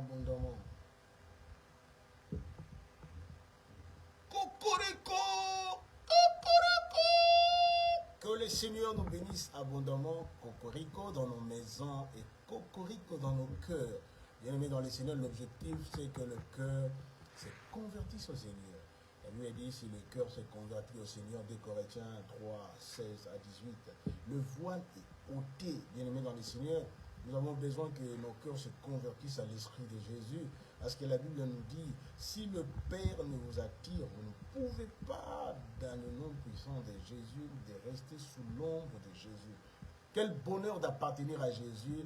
abondamment. Cocorico! Que le Seigneur nous bénisse abondamment, cocorico dans nos maisons et cocorico dans nos cœurs. Bien-aimés dans le Seigneur, l'objectif c'est que le cœur se convertisse au Seigneur. La Bible dit si le cœur se convertit au Seigneur, 2 Corinthiens 3, 16 à 18. Le voile est ôté, bien-aimés dans le Seigneur. Nous avons besoin que nos cœurs se convertissent à l'Esprit de Jésus. Parce que la Bible nous dit, si le Père ne vous attire, vous ne pouvez pas, dans le nom puissant de Jésus, de rester sous l'ombre de Jésus. Quel bonheur d'appartenir à Jésus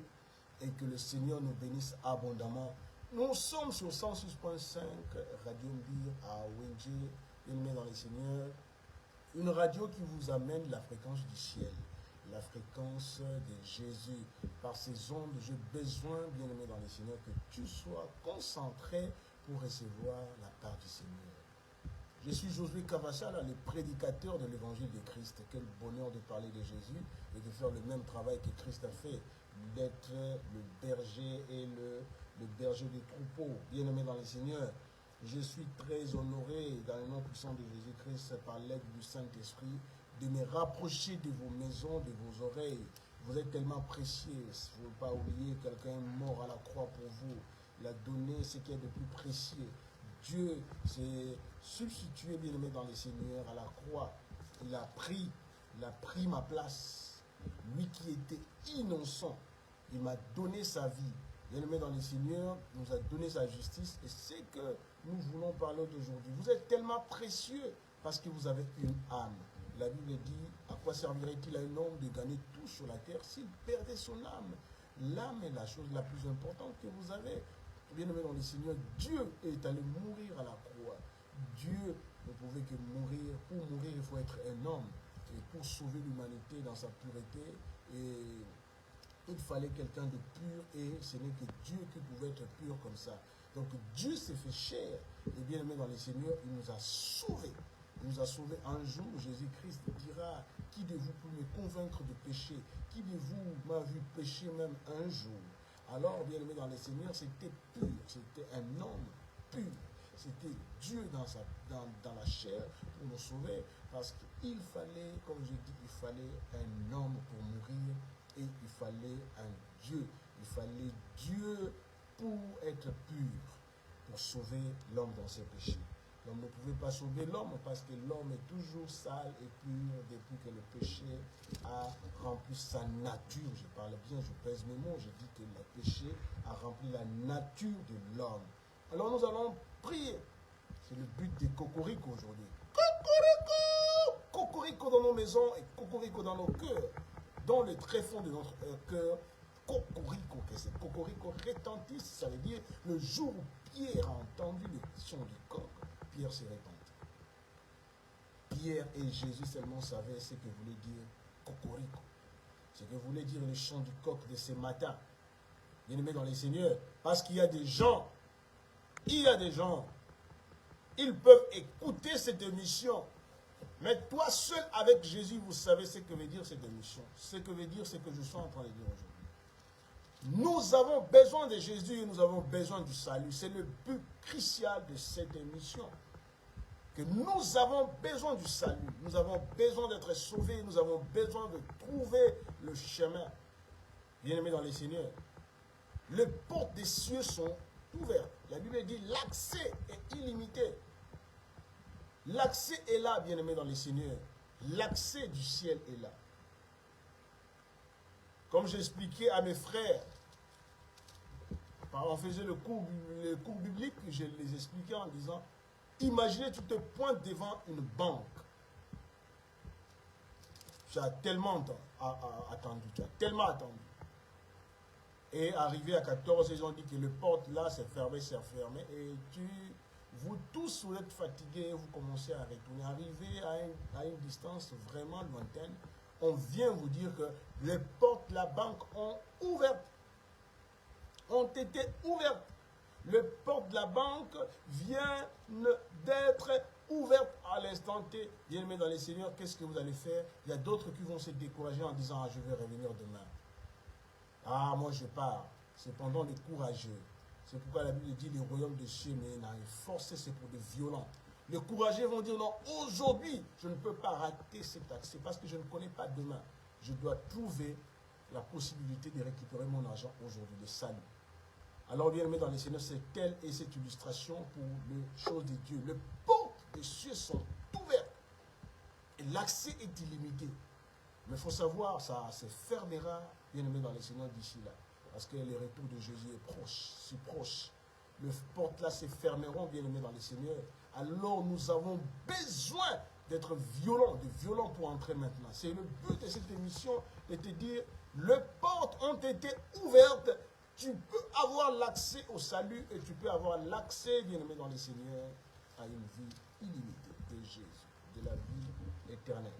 et que le Seigneur nous bénisse abondamment. Nous sommes sur 106.5 Radio Mbir à Wenje, bien-aimés dans le Seigneur. Une radio qui vous amène la fréquence du ciel, la fréquence de Jésus. Par ces ondes, j'ai besoin, bien-aimé dans le Seigneur, que tu sois concentré pour recevoir la part du Seigneur. Je suis Josué Kavachala, le prédicateur de l'évangile de Christ. Quel bonheur de parler de Jésus et de faire le même travail que Christ a fait, d'être le berger et le berger des troupeaux. Bien-aimé dans le Seigneur, je suis très honoré dans le nom puissant de Jésus-Christ par l'aide du Saint-Esprit de me rapprocher de vos maisons, de vos oreilles. Vous êtes tellement précieux. Il ne faut pas oublier, quelqu'un est mort à la croix pour vous. Il a donné ce qui est de plus précieux. Dieu s'est substitué, bien-aimé dans le Seigneur, à la croix. Il a pris ma place. Lui qui était innocent, il m'a donné sa vie. Bien-aimé dans le Seigneur, nous a donné sa justice. Et c'est que nous voulons parler d'aujourd'hui. Vous êtes tellement précieux parce que vous avez une âme. La Bible dit, à quoi servirait-il à un homme de gagner tout sur la terre s'il perdait son âme? L'âme est la chose la plus importante que vous avez. Bien-aimé dans le Seigneur, Dieu est allé mourir à la croix. Dieu ne pouvait que mourir. Pour mourir, il faut être un homme. Et pour sauver l'humanité dans sa pureté, il fallait quelqu'un de pur et ce n'est que Dieu qui pouvait être pur comme ça. Donc Dieu s'est fait chair. Et bien-aimé dans le Seigneur, il nous a sauvés. Il nous a sauvés. Un jour, Jésus-Christ dira, qui de vous peut me convaincre de péché? Qui de vous m'a vu pécher même un jour? Alors, bien-aimé dans le Seigneur, c'était pur. C'était un homme pur. C'était Dieu dans la chair pour nous sauver. Parce qu'il fallait, comme je dis, il fallait un homme pour mourir. Et il fallait un Dieu. Il fallait Dieu pour être pur. Pour sauver l'homme dans ses péchés. L'homme ne pouvait pas sauver l'homme parce que l'homme est toujours sale et pur depuis que le péché a rempli sa nature. Je parle bien, je pèse mes mots, je dis que le péché a rempli la nature de l'homme. Alors nous allons prier. C'est le but des cocorico aujourd'hui. Cocorico! Cocorico dans nos maisons et cocorico dans nos cœurs. Dans le tréfonds de notre cœur, cocorico, que c'est cocorico retentisse, ça veut dire le jour où Pierre a entendu le son du coq, Pierre s'est répandu. Pierre et Jésus seulement savaient ce que voulait dire cocorico. Ce que voulait dire le chant du coq de ce matin. Bien-aimés dans les seigneurs, parce qu'il y a des gens, ils peuvent écouter cette émission. Mais toi seul avec Jésus, vous savez ce que veut dire cette émission. Ce que veut dire ce que je suis en train de dire aujourd'hui. Nous avons besoin de Jésus et nous avons besoin du salut. C'est le but crucial de cette émission. Que nous avons besoin du salut. Nous avons besoin d'être sauvés. Nous avons besoin de trouver le chemin. Bien-aimés dans les seigneurs, les portes des cieux sont ouvertes. La Bible dit l'accès est illimité. L'accès est là, bien-aimés dans les seigneurs. L'accès du ciel est là. Comme j'expliquais à mes frères, on faisait le cours biblique, je les expliquais en disant, imaginez, tu te pointes devant une banque. Tu as tellement attendu, Et arrivé à 14, ils ont dit que le porte là, c'est fermé. Et vous tous, vous êtes fatigués, vous commencez à retourner. Arrivé à une distance vraiment lointaine, on vient vous dire que les portes de la banque ont été ouvertes. Les portes de la banque viennent d'être ouvertes à l'instant T. Bien-aimés dans les seigneurs, qu'est-ce que vous allez faire? Il y a d'autres qui vont se décourager en disant, ah, je vais revenir demain. Ah, moi je pars. Cependant, les courageux, C'est pourquoi la Bible dit les royaumes de cieux, mais n'a forcé, c'est pour des violents. Les courageux vont dire non, aujourd'hui, je ne peux pas rater cet accès parce que je ne connais pas demain. Je dois trouver la possibilité de récupérer mon argent aujourd'hui, de salut. Alors, bien aimé dans les Seigneurs, c'est telle et cette illustration pour les choses de Dieu. Les portes des cieux sont ouvertes et l'accès est illimité. Mais il faut savoir, ça se fermera, bien aimé dans les Seigneurs, d'ici là. Parce que le retour de Jésus est proche, si proche. Les portes là se fermeront, bien aimé dans les Seigneurs. Alors nous avons besoin d'être violents pour entrer maintenant. C'est le but de cette émission, de te dire, les portes ont été ouvertes. Tu peux avoir l'accès au salut et tu peux avoir l'accès, bien aimé dans les Seigneurs, à une vie illimitée de Jésus, de la vie éternelle.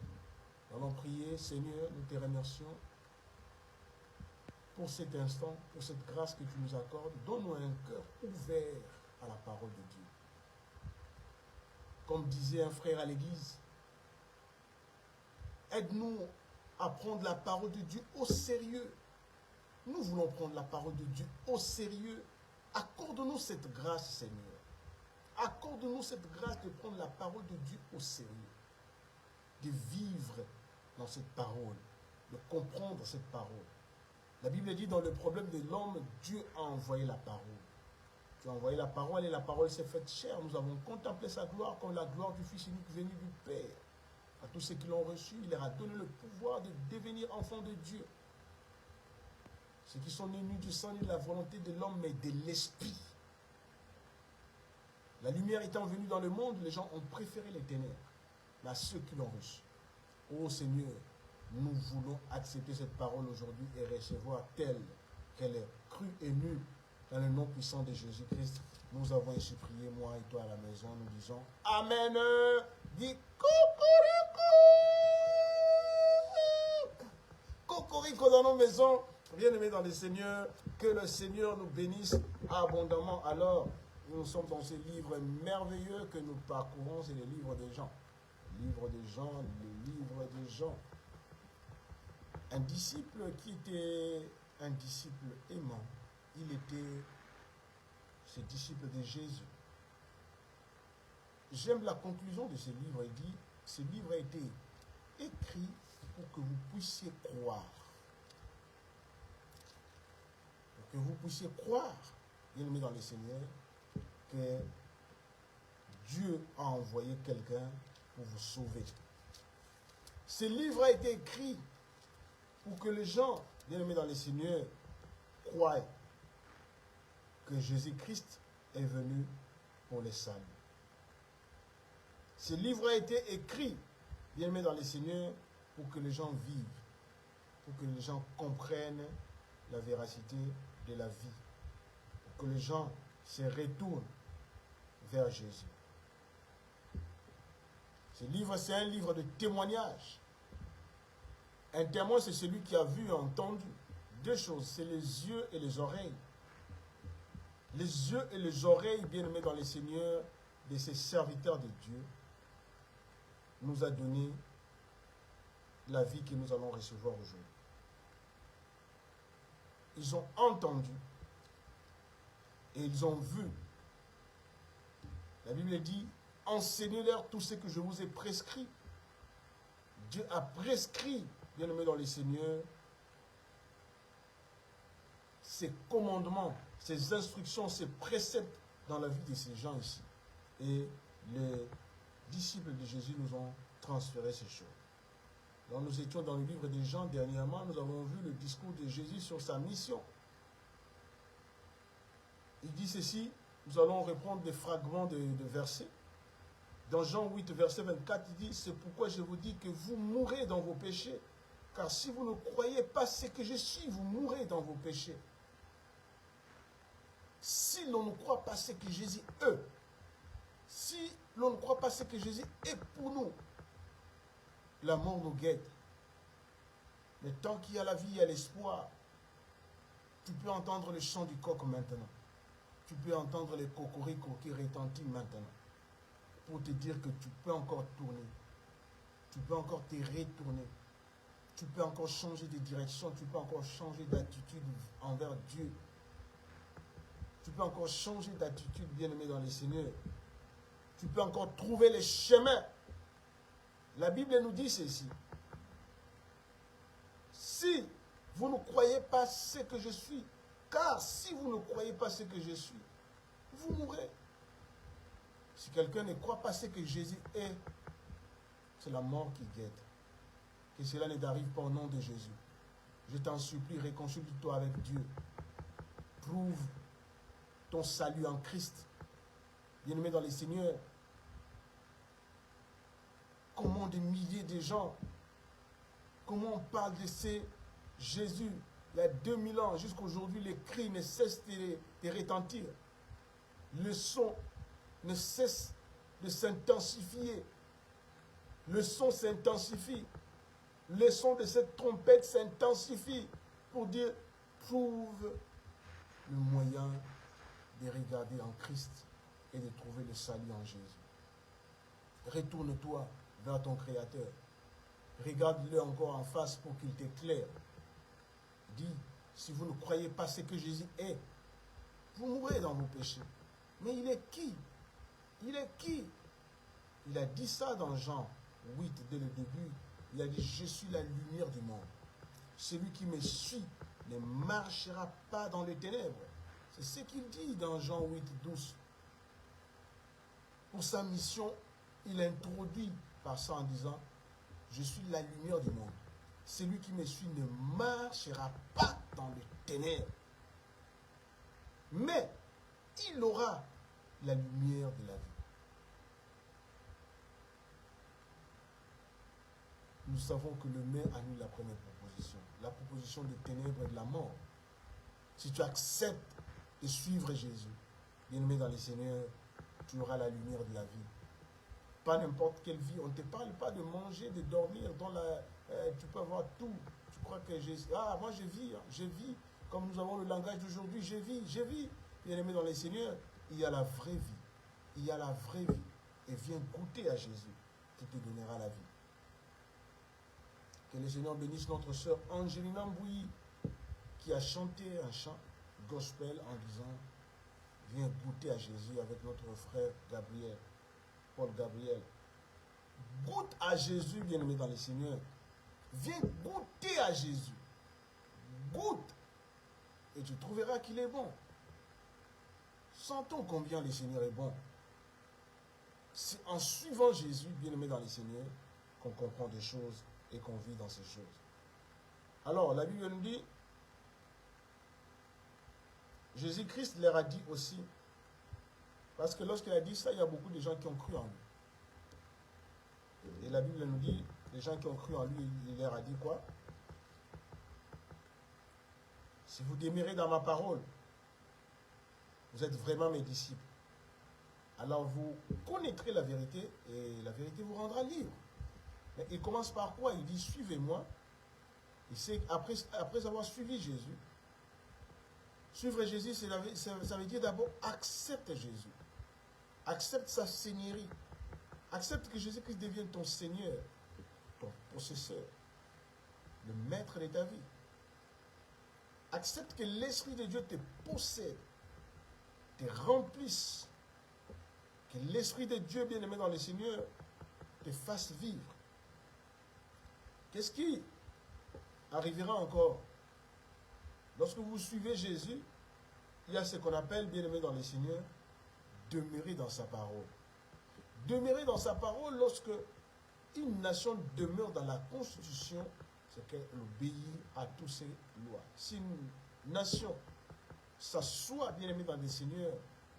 Nous allons prier, Seigneur, nous te remercions pour cet instant, pour cette grâce que tu nous accordes. Donne-nous un cœur ouvert à la parole de Dieu. Comme disait un frère à l'église, aide-nous à prendre la parole de Dieu au sérieux. Nous voulons prendre la parole de Dieu au sérieux. Accorde-nous cette grâce, Seigneur. Accorde-nous cette grâce de prendre la parole de Dieu au sérieux. De vivre dans cette parole, de comprendre cette parole. La Bible dit dans le problème de l'homme, Dieu a envoyé la parole. Dieu a envoyé la parole et la parole s'est faite chair. Nous avons contemplé sa gloire comme la gloire du Fils unique venu du Père. À tous ceux qui l'ont reçu, il leur a donné le pouvoir de devenir enfants de Dieu. Ceux qui sont nés du sang, ni de la volonté de l'homme, mais de l'esprit. La lumière étant venue dans le monde, les gens ont préféré les ténèbres. Mais à ceux qui l'ont reçu. Ô Seigneur, nous voulons accepter cette parole aujourd'hui et recevoir telle qu'elle est crue et nue dans le nom puissant de Jésus-Christ. Nous avons ainsi prié, moi et toi à la maison, nous disons Amen. Dis cocorico dans nos maisons. Bien-aimés dans le Seigneur, que le Seigneur nous bénisse abondamment. Alors, nous sommes dans ce livre merveilleux que nous parcourons, c'est le livre des Jean. Livre des Jean, le livre des Jean. Un disciple qui était un disciple aimant, il était ce disciple de Jésus. J'aime la conclusion de ce livre. Il dit, ce livre a été écrit pour que vous puissiez croire. Pour que vous puissiez croire, bien-aimés dans le Seigneur, que Dieu a envoyé quelqu'un pour vous sauver. Ce livre a été écrit pour que les gens, bien-aimés dans le Seigneur, croient que Jésus-Christ est venu pour les saluts. Ce livre a été écrit, bien-aimés dans le Seigneur, pour que les gens vivent, pour que les gens comprennent la véracité de la vie, pour que les gens se retournent vers Jésus. Ce livre, c'est un livre de témoignage. Un témoin, c'est celui qui a vu et entendu. Deux choses, c'est les yeux et les oreilles. Les yeux et les oreilles, bien-aimés dans le Seigneur, de ces serviteurs de Dieu, nous a donné la vie que nous allons recevoir aujourd'hui. Ils ont entendu et ils ont vu. La Bible dit, enseignez-leur tout ce que je vous ai prescrit. Dieu a prescrit, bien-aimés dans le Seigneur, ses commandements, ses instructions, ses préceptes dans la vie de ces gens ici. Et les disciples de Jésus nous ont transféré ces choses. Donc nous étions dans le livre des Jean dernièrement, nous avons vu le discours de Jésus sur sa mission. Il dit ceci, nous allons reprendre des fragments de versets. Dans Jean 8, verset 24, il dit, c'est pourquoi je vous dis que vous mourrez dans vos péchés. Car si vous ne croyez pas ce que je suis, vous mourrez dans vos péchés. Si l'on ne croit pas ce que Jésus est, si l'on ne croit pas ce que Jésus est pour nous, la mort nous guette. Mais tant qu'il y a la vie, il y a l'espoir. Tu peux entendre le chant du coq maintenant. Tu peux entendre les cocoricots qui retentissent maintenant. Pour te dire que tu peux encore tourner. Tu peux encore te retourner. Tu peux encore changer de direction. Tu peux encore changer d'attitude envers Dieu. Tu peux encore changer d'attitude, bien-aimé dans les Seigneurs. Tu peux encore trouver les chemins. La Bible nous dit ceci. Si vous ne croyez pas ce que je suis, car si vous ne croyez pas ce que je suis, vous mourrez. Si quelqu'un ne croit pas ce que Jésus est, c'est la mort qui guette. Que cela ne t'arrive pas au nom de Jésus. Je t'en supplie, réconcilie-toi avec Dieu. Prouve ton salut en Christ. Bien-aimé dans les Seigneurs, comment des milliers de gens, comment on parle de ces Jésus, il y a 2000 ans, jusqu'à aujourd'hui, les cris ne cessent de retentir. Le son ne cesse de s'intensifier. Le son s'intensifie. Le son de cette trompette s'intensifie pour dire, trouve le moyen de regarder en Christ et de trouver le salut en Jésus. Retourne-toi vers ton Créateur. Regarde-le encore en face pour qu'il t'éclaire. Dis, si vous ne croyez pas ce que Jésus est, vous mourrez dans vos péchés. Mais il est qui? Il est qui? Il a dit ça dans Jean 8 dès le début. Il a dit, je suis la lumière du monde. Celui qui me suit ne marchera pas dans les ténèbres. C'est ce qu'il dit dans Jean 8, 12. Pour sa mission, il introduit par ça en disant, je suis la lumière du monde. Celui qui me suit ne marchera pas dans les ténèbres. Mais il aura la lumière de la vie. Nous savons que le mais annule la première proposition. La proposition des ténèbres et de la mort. Si tu acceptes de suivre Jésus, bien-aimé dans les Seigneurs, tu auras la lumière de la vie. Pas n'importe quelle vie. On ne te parle pas de manger, de dormir. Tu peux avoir tout. Tu crois que Jésus... Ah, moi je vis. Je vis. Comme nous avons le langage d'aujourd'hui, je vis. Bien-aimé dans les Seigneurs, il y a la vraie vie. Il y a la vraie vie. Et viens goûter à Jésus qui te donnera la vie. Que le Seigneur bénisse notre sœur Angelina Mbouyi qui a chanté un chant gospel en disant « Viens goûter à Jésus avec notre frère Gabriel, Paul Gabriel. » Goûte à Jésus, bien-aimé dans le Seigneur. Viens goûter à Jésus. Goûte. Et tu trouveras qu'il est bon. Sentons combien le Seigneur est bon. C'est en suivant Jésus, bien-aimé dans le Seigneur, qu'on comprend des choses et qu'on vit dans ces choses. Alors, la Bible nous dit, Jésus-Christ leur a dit aussi, parce que lorsqu'il a dit ça, il y a beaucoup de gens qui ont cru en lui. Et la Bible nous dit, les gens qui ont cru en lui, il leur a dit quoi? Si vous demeurez dans ma parole, vous êtes vraiment mes disciples. Alors vous connaîtrez la vérité et la vérité vous rendra libre. Mais il commence par quoi? Il dit, suivez-moi. Et c'est après avoir suivi Jésus, suivre Jésus, ça veut dire d'abord, accepte Jésus. Accepte sa seigneurie. Accepte que Jésus-Christ devienne ton Seigneur, ton possesseur, le maître de ta vie. Accepte que l'Esprit de Dieu te possède, te remplisse. Que l'Esprit de Dieu, bien-aimé dans le Seigneur, te fasse vivre. Qu'est-ce qui arrivera encore? Lorsque vous suivez Jésus, il y a ce qu'on appelle, bien-aimé dans le Seigneur, demeurer dans sa parole. Demeurer dans sa parole, lorsque une nation demeure dans la constitution, c'est qu'elle obéit à toutes ses lois. Si une nation s'assoit, bien-aimé dans le Seigneur,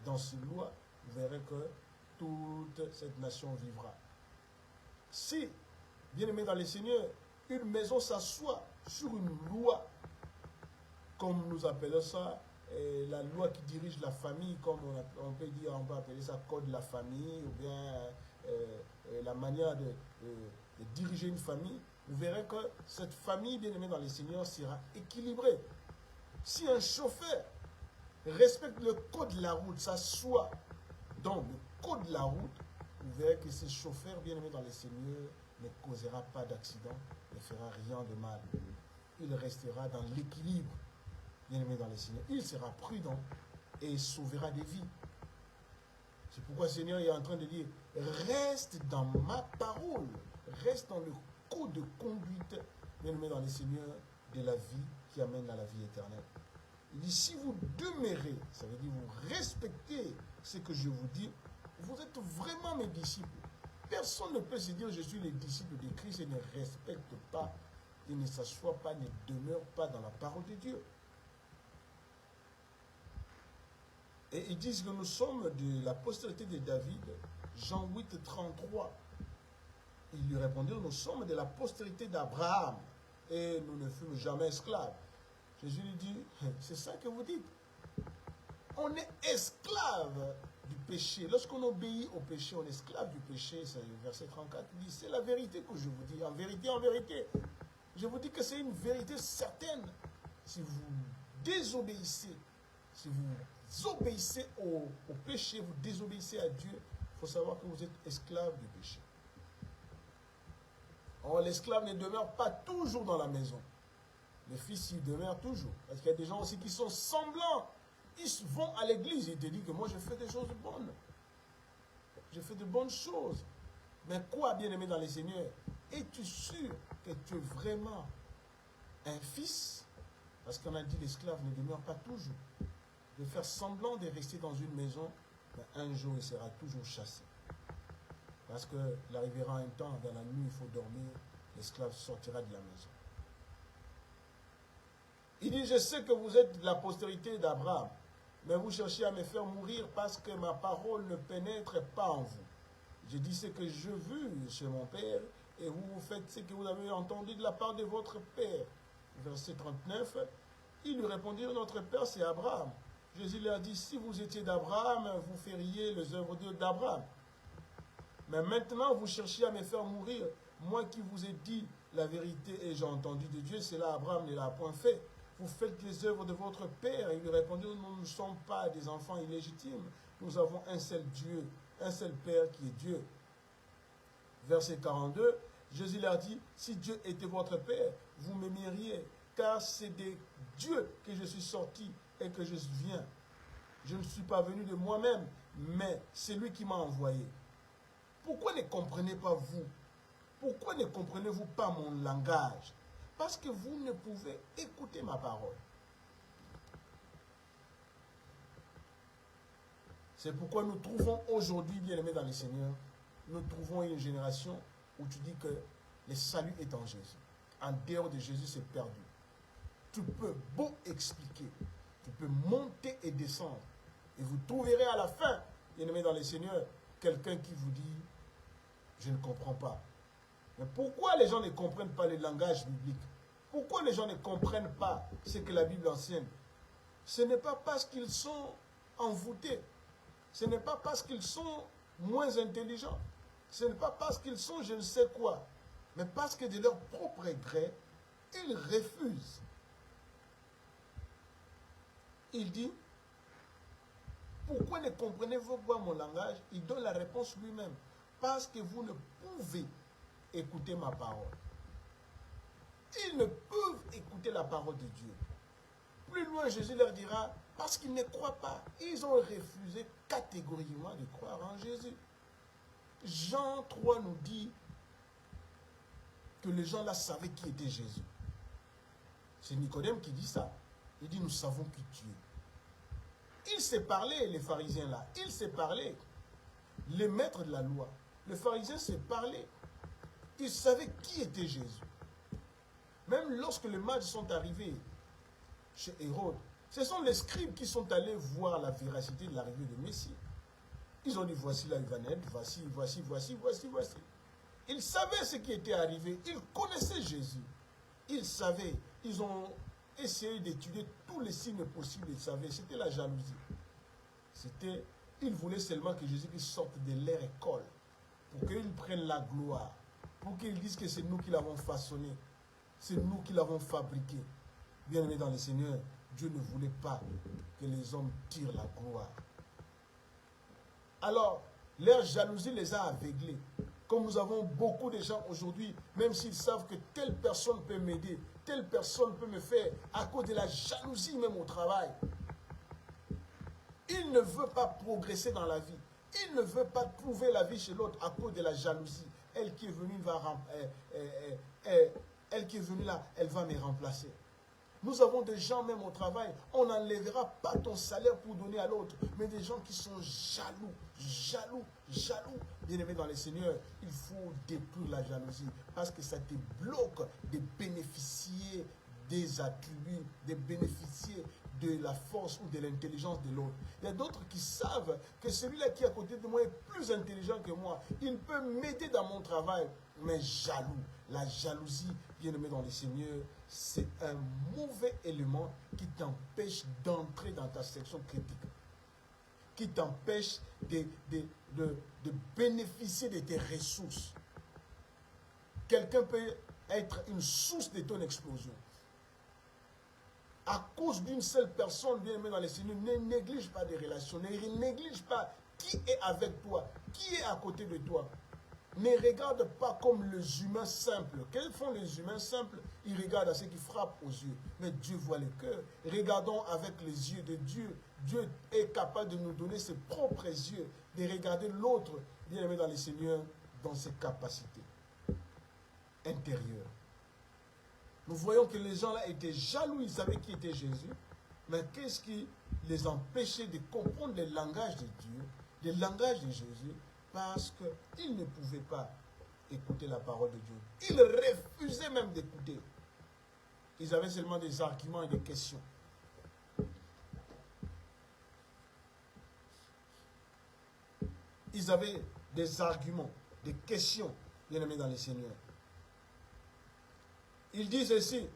dans ses lois, vous verrez que toute cette nation vivra. Si, bien-aimé dans le Seigneur, une maison s'assoit sur une loi, comme nous appelons ça, la loi qui dirige la famille, comme on peut dire, on peut appeler ça code de la famille, ou bien la manière de diriger une famille, vous verrez que cette famille, bien aimée dans les Seigneurs, sera équilibrée. Si un chauffeur respecte le code de la route, s'assoit dans le code de la route, vous verrez que ce chauffeur, bien aimé dans les Seigneurs, ne causera pas d'accident, ne fera rien de mal. Il restera dans l'équilibre, bien aimé dans les Seigneurs. Il sera prudent et il sauvera des vies. C'est pourquoi le Seigneur est en train de dire, reste dans ma parole, reste dans le code de conduite, bien-aimé dans le Seigneur, de la vie qui amène à la vie éternelle. Il dit, si vous demeurez, ça veut dire vous respectez ce que je vous dis, vous êtes vraiment mes disciples. Personne ne peut se dire, je suis le disciple de Christ et ne respecte pas, et ne s'assoit pas, ne demeure pas dans la parole de Dieu. Et ils disent que nous sommes de la postérité de David, Jean 8, 33. Ils lui répondirent, nous sommes de la postérité d'Abraham, et nous ne fûmes jamais esclaves. Jésus lui dit, c'est ça que vous dites. On est esclave du péché. Lorsqu'on obéit au péché, on est esclave du péché. C'est le verset 34 qui dit, c'est la vérité que je vous dis. En vérité, je vous dis que c'est une vérité certaine. Si vous désobéissez, si vous obéissez au péché, vous désobéissez à Dieu, il faut savoir que vous êtes esclave du péché. Or, l'esclave ne demeure pas toujours dans la maison. Le fils, il demeure toujours. Parce qu'il y a des gens aussi qui sont semblants. Ils vont à l'église et te disent que moi, je fais des choses bonnes. Je fais de bonnes choses. Mais quoi, bien-aimé dans les Seigneurs? Es-tu sûr que tu es vraiment un fils? Parce qu'on a dit l'esclave ne demeure pas toujours. De faire semblant de rester dans une maison, un jour, il sera toujours chassé. Parce qu'il arrivera un temps, dans la nuit, il faut dormir, l'esclave sortira de la maison. Il dit, je sais que vous êtes de la postérité d'Abraham, mais vous cherchez à me faire mourir parce que ma parole ne pénètre pas en vous. Je dis ce que je veux chez mon Père, et vous faites ce que vous avez entendu de la part de votre Père. Verset 39, ils lui répondirent, notre Père c'est Abraham. Jésus leur dit, si vous étiez d'Abraham, vous feriez les œuvres d'Abraham. Mais maintenant, vous cherchez à me faire mourir. Moi qui vous ai dit la vérité et j'ai entendu de Dieu, c'est là Abraham ne l'a point fait. Vous faites les œuvres de votre Père. Il lui répondit, nous ne sommes pas des enfants illégitimes. Nous avons un seul Dieu, un seul Père qui est Dieu. Verset 42, Jésus leur dit, si Dieu était votre Père, vous m'aimeriez, car c'est de Dieu que je suis sorti et que je viens. Je ne suis pas venu de moi-même, mais c'est lui qui m'a envoyé. Pourquoi ne comprenez pas vous? Pourquoi ne comprenez-vous pas mon langage? Parce que vous ne pouvez écouter ma parole. C'est pourquoi nous trouvons aujourd'hui, bien-aimés dans le Seigneur, nous trouvons une génération où tu dis que le salut est en Jésus. En dehors de Jésus, c'est perdu. Tu peux beau expliquer, tu peux monter et descendre, et vous trouverez à la fin, bien-aimés dans le Seigneur, quelqu'un qui vous dit, je ne comprends pas. Mais pourquoi les gens ne comprennent pas le langage biblique? Pourquoi les gens ne comprennent pas ce que la Bible enseigne? Ce n'est pas parce qu'ils sont envoûtés. Ce n'est pas parce qu'ils sont moins intelligents. Ce n'est pas parce qu'ils sont je ne sais quoi. Mais parce que de leur propre gré, ils refusent. Il dit, pourquoi ne comprenez-vous pas mon langage? Il donne la réponse lui-même. Parce que vous ne pouvez écouter ma parole. Ils ne peuvent écouter la parole de Dieu. Plus loin, Jésus leur dira, parce qu'ils ne croient pas. Ils ont refusé catégoriquement de croire en Jésus. Jean 3 nous dit que les gens là savaient qui était Jésus. C'est Nicodème qui dit ça. Il dit, nous savons qui tu es. Ils se parlaient, les pharisiens là. Ils se parlaient. Les maîtres de la loi. Les pharisiens se parlaient. Ils savaient qui était Jésus. Même lorsque les mages sont arrivés chez Hérode, ce sont les scribes qui sont allés voir la véracité de l'arrivée du Messie. Ils ont dit, voici là, il va naître, voici. Ils savaient ce qui était arrivé. Ils connaissaient Jésus. Ils savaient. Ils ont essayé d'étudier tous les signes possibles. Ils savaient. C'était la jalousie. Ils voulaient seulement que Jésus sorte de leur école pour qu'ils prennent la gloire. Pour qu'ils disent que c'est nous qui l'avons façonné. C'est nous qui l'avons fabriqué. Bien-aimés dans le Seigneur, Dieu ne voulait pas que les hommes tirent la gloire. Alors, leur jalousie les a aveuglés. Comme nous avons beaucoup de gens aujourd'hui, même s'ils savent que telle personne peut m'aider, telle personne peut me faire, à cause de la jalousie même au travail. Il ne veut pas progresser dans la vie. Il ne veut pas trouver la vie chez l'autre à cause de la jalousie. Elle qui est venue elle qui est venue là, elle va me remplacer. Nous avons des gens même au travail, on n'enlèvera pas ton salaire pour donner à l'autre, mais des gens qui sont jaloux. Bien-aimés dans le Seigneur, il faut détruire la jalousie parce que ça te bloque de bénéficier des attributs, de bénéficier de la force ou de l'intelligence de l'autre. Il y a d'autres qui savent que celui-là qui est à côté de moi est plus intelligent que moi. Il peut m'aider dans mon travail, mais jaloux. La jalousie, bien-aimé dans le Seigneur, c'est un mauvais élément qui t'empêche d'entrer dans ta section critique, qui t'empêche de bénéficier de tes ressources. Quelqu'un peut être une source de ton explosion. À cause d'une seule personne, bien aimée dans les Seigneur, ne néglige pas des relations, ne néglige pas qui est avec toi, qui est à côté de toi. Ne regarde pas comme les humains simples. Quels font les humains simples? Ils regardent à ce qui frappe aux yeux. Mais Dieu voit le cœur. Regardons avec les yeux de Dieu. Dieu est capable de nous donner ses propres yeux, de regarder l'autre, bien aimé dans les Seigneurs, dans ses capacités intérieures. Nous voyons que les gens là étaient jaloux, ils savaient qui était Jésus. Mais qu'est-ce qui les empêchait de comprendre le langage de Dieu, le langage de Jésus? Parce qu'ils ne pouvaient pas écouter la parole de Dieu. Ils refusaient même d'écouter. Ils avaient seulement des arguments et des questions. Ils avaient des arguments, des questions, bien-aimés dans les Seigneurs. Ils disent ici,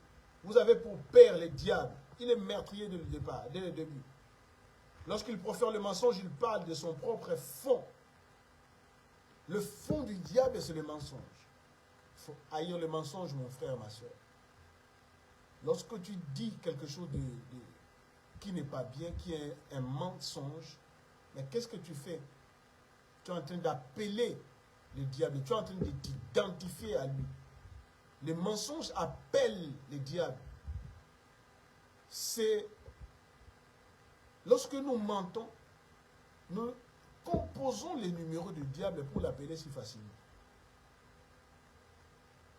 vous avez pour père le diable. Il est meurtrier dès le début. Lorsqu'il profère le mensonge, il parle de son propre fond. Le fond du diable, c'est le mensonge. Il faut haïr le mensonge, mon frère, ma soeur. Lorsque tu dis quelque chose qui n'est pas bien, qui est un mensonge, mais qu'est-ce que tu fais? Tu es en train d'appeler le diable, tu es en train de t'identifier à lui. Le mensonge appelle le diable. C'est lorsque nous mentons, nous composons les numéros du diable pour l'appeler si facilement.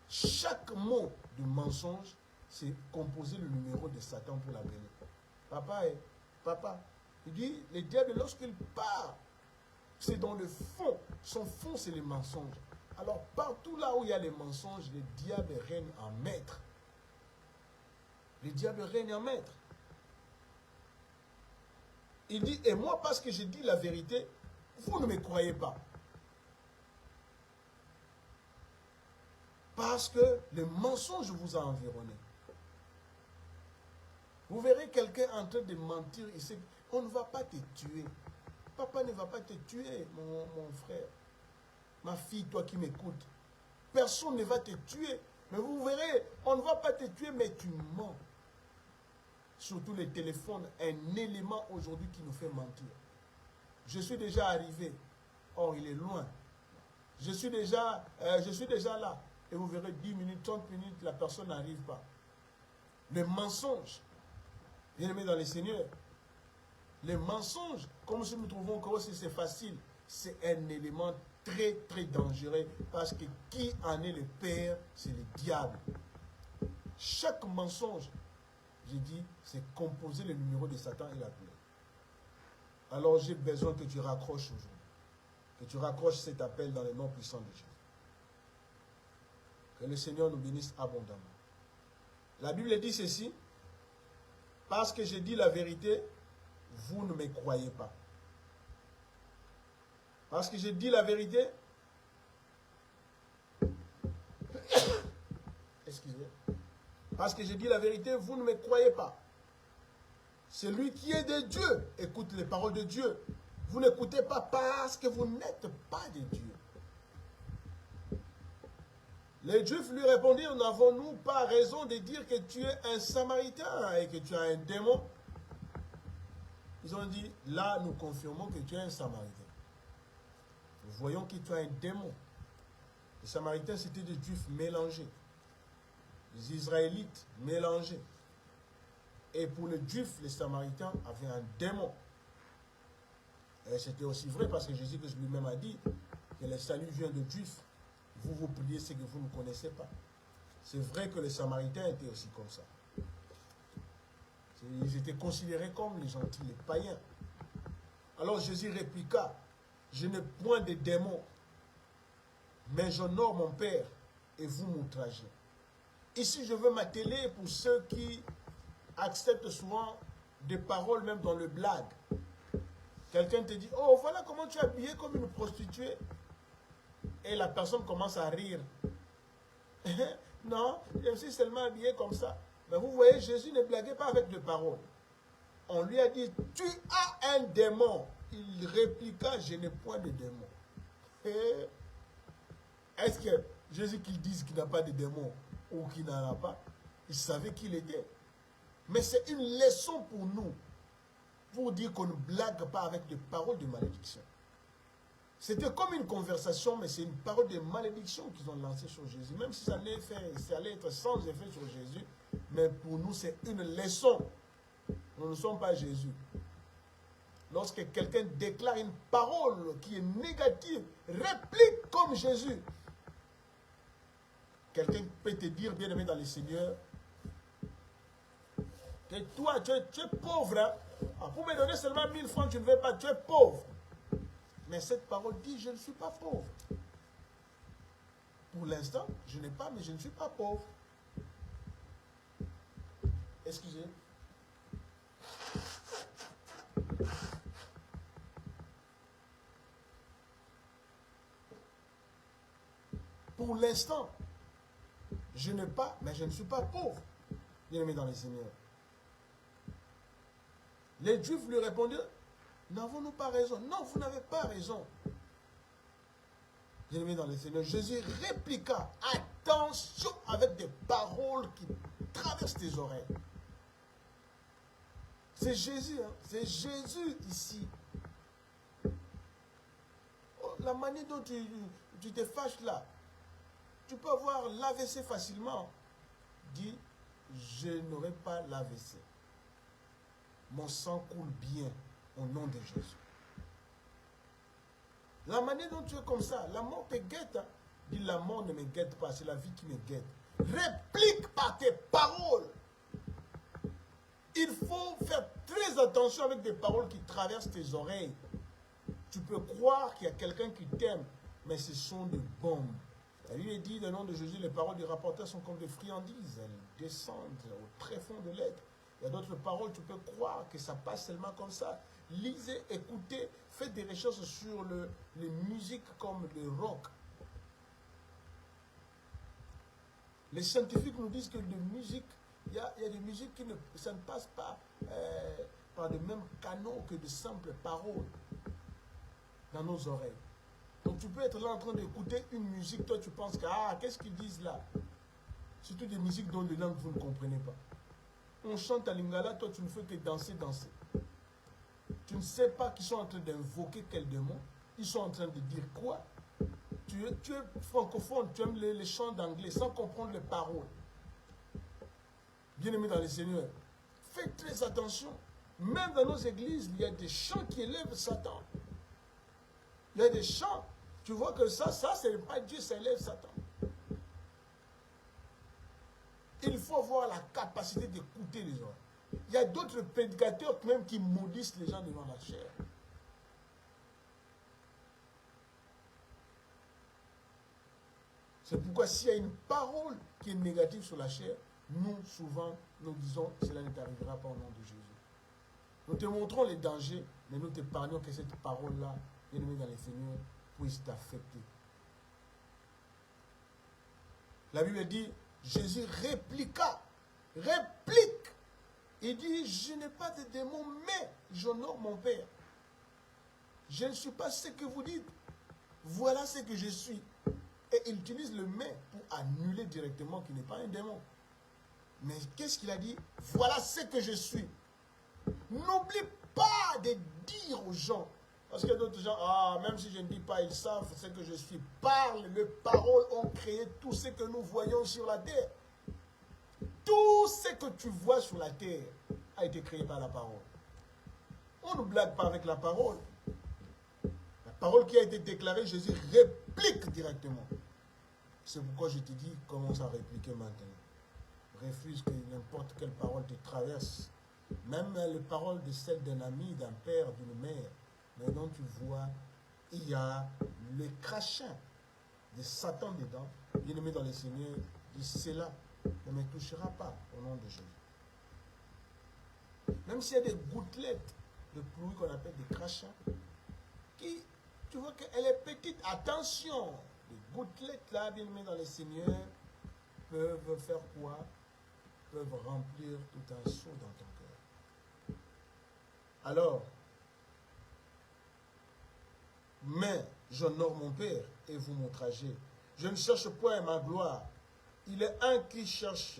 Chaque mot de mensonge, c'est composer le numéro de Satan pour l'appeler. Papa, il dit, le diable, lorsqu'il part, c'est dans le fond. Son fond, c'est le mensonge. Alors, partout là où il y a les mensonges, le diable règne en maître. Le diable règne en maître. Il dit, et moi, parce que j'ai dit la vérité, vous ne me croyez pas. Parce que le mensonge vous a environné. Vous verrez quelqu'un en train de mentir ici. On ne va pas te tuer. Papa ne va pas te tuer, mon frère. Ma fille, toi qui m'écoutes. Personne ne va te tuer. Mais vous verrez, on ne va pas te tuer, mais tu mens. Surtout les téléphones, un élément aujourd'hui qui nous fait mentir. Je suis déjà arrivé. Or, il est loin. Je suis déjà là. Et vous verrez 10 minutes, 30 minutes, la personne n'arrive pas. Le mensonge, bien aimé dans les Seigneurs, les mensonges, comme si nous trouvons que c'est facile, c'est un élément très, très dangereux parce que qui en est le père, c'est le diable. Chaque mensonge, j'ai dit, c'est composer le numéro de Satan et l'appeler. Alors j'ai besoin que tu raccroches aujourd'hui. Que tu raccroches cet appel dans le nom puissant de Jésus. Que le Seigneur nous bénisse abondamment. La Bible dit ceci. Parce que j'ai dit la vérité, vous ne me croyez pas. Parce que j'ai dit la vérité. Excusez. Parce que j'ai dit la vérité, vous ne me croyez pas. Celui qui est de Dieu, écoute les paroles de Dieu. Vous n'écoutez pas parce que vous n'êtes pas de Dieu. Les Juifs lui répondirent, n'avons-nous pas raison de dire que tu es un Samaritain et que tu as un démon? Ils ont dit, là nous confirmons que tu es un Samaritain. Nous voyons que tu as un démon. Les Samaritains c'était des Juifs mélangés. Les Israélites mélangés. Et pour les Juifs, les Samaritains avaient un démon. C'était aussi vrai parce que Jésus lui-même a dit que le salut vient de Juifs. Vous, vous priez ce que vous ne connaissez pas. C'est vrai que les Samaritains étaient aussi comme ça. Ils étaient considérés comme les gentils, les païens. Alors Jésus répliqua, je n'ai point de démons, mais j'honore mon Père et vous m'outragez. Ici, je veux m'atteler pour ceux qui acceptent souvent des paroles, même dans le blague. Quelqu'un te dit, oh, voilà comment tu es habillé comme une prostituée. Et la personne commence à rire. Non, je me suis seulement habillé comme ça. Mais vous voyez, Jésus ne blaguait pas avec des paroles. On lui a dit, tu as un démon. Il répliqua, je n'ai point de démon. Est-ce que Jésus qu'il dise qu'il n'a pas de démon ou qu'il n'en a pas, il savait qui il était. Mais c'est une leçon pour nous, pour dire qu'on ne blague pas avec des paroles de malédiction. C'était comme une conversation, mais c'est une parole de malédiction qu'ils ont lancée sur Jésus. Même si ça allait être sans effet sur Jésus, mais pour nous, c'est une leçon. Nous ne sommes pas Jésus. Lorsque quelqu'un déclare une parole qui est négative, réplique comme Jésus. Quelqu'un peut te dire, bien aimé dans le Seigneur, que toi, tu es pauvre. Hein? Ah, pour me donner seulement 1000 francs, tu ne veux pas, tu es pauvre. Mais cette parole dit, je ne suis pas pauvre. Pour l'instant, je n'ai pas, mais je ne suis pas pauvre. Excusez. Pour l'instant, je n'ai pas, mais je ne suis pas pauvre. Bien-aimé dans le Seigneur. Les Juifs lui répondirent, n'avons-nous pas raison? Non, vous n'avez pas raison. Bien-aimé dans le Seigneur, Jésus répliqua, attention avec des paroles qui traversent tes oreilles. C'est Jésus, hein? C'est Jésus ici. Oh, la manière dont tu te fâches là, tu peux avoir l'AVC facilement. Dis, je n'aurai pas l'AVC. Mon sang coule bien au nom de Jésus. La manière dont tu es comme ça, la mort te guette. Hein? Dis, la mort ne me guette pas, c'est la vie qui me guette. Réplique par tes paroles. Il faut faire très attention avec des paroles qui traversent tes oreilles. Tu peux croire qu'il y a quelqu'un qui t'aime, mais ce sont des bombes. Elle lui a dit, le nom de Jésus, les paroles du rapporteur sont comme des friandises. Elles descendent au très fond de l'être. Il y a d'autres paroles, tu peux croire que ça passe seulement comme ça. Lisez, écoutez, faites des recherches sur les musiques comme le rock. Les scientifiques nous disent que il y a des musiques qui ça ne passe pas par les mêmes canaux que de simples paroles dans nos oreilles. Donc tu peux être là en train d'écouter une musique, toi tu penses que, qu'est-ce qu'ils disent là? Surtout des musiques dont les langues vous ne comprenez pas. On chante à Lingala, toi tu ne fais que danser. Tu ne sais pas qu'ils sont en train d'invoquer quel démon. Ils sont en train de dire quoi? Tu es francophone, tu aimes les chants d'anglais sans comprendre les paroles. Bien-aimé dans le Seigneur, faites très attention. Même dans nos églises, il y a des chants qui élèvent Satan. Il y a des chants, tu vois que ça c'est pas Dieu, ça élève Satan. Il faut avoir la capacité d'écouter les gens. Il y a d'autres prédicateurs même qui maudissent les gens devant la chair. C'est pourquoi s'il y a une parole qui est négative sur la chair, nous, souvent, nous disons, cela ne t'arrivera pas au nom de Jésus. Nous te montrons les dangers, mais nous t'épargnons que cette parole-là, bien-aimé dans les Seigneurs, puisse t'affecter. La Bible dit, Jésus répliqua, réplique. Il dit, je n'ai pas de démons, mais j'honore mon Père. Je ne suis pas ce que vous dites. Voilà ce que je suis. Et il utilise le mais pour annuler directement qu'il n'est pas un démon. Mais qu'est-ce qu'il a dit? Voilà ce que je suis. N'oublie pas de dire aux gens. Parce qu'il y a d'autres gens, même si je ne dis pas, ils savent ce que je suis. Parle, les paroles ont créé tout ce que nous voyons sur la terre. Tout ce que tu vois sur la terre a été créé par la parole. On ne blague pas avec la parole. parole qui a été déclarée, Jésus réplique directement. C'est pourquoi je te dis, commence à répliquer maintenant. Refuse que n'importe quelle parole te traverse. Même les paroles de celle d'un ami, d'un père, d'une mère. Mais dont tu vois, il y a le crachin de Satan dedans. Bien-aimé dans le Seigneur, dit cela ne me touchera pas au nom de Jésus. Même s'il y a des gouttelettes de pluie qu'on appelle des crachats, qui, tu vois qu'elle est petite, attention, les gouttelettes là, bien-aimé dans le Seigneur, peuvent faire quoi? Peuvent remplir tout un seau dans ton cœur. Alors, mais j'honore mon Père et vous m'outragez. Je ne cherche point ma gloire. Il est un qui cherche.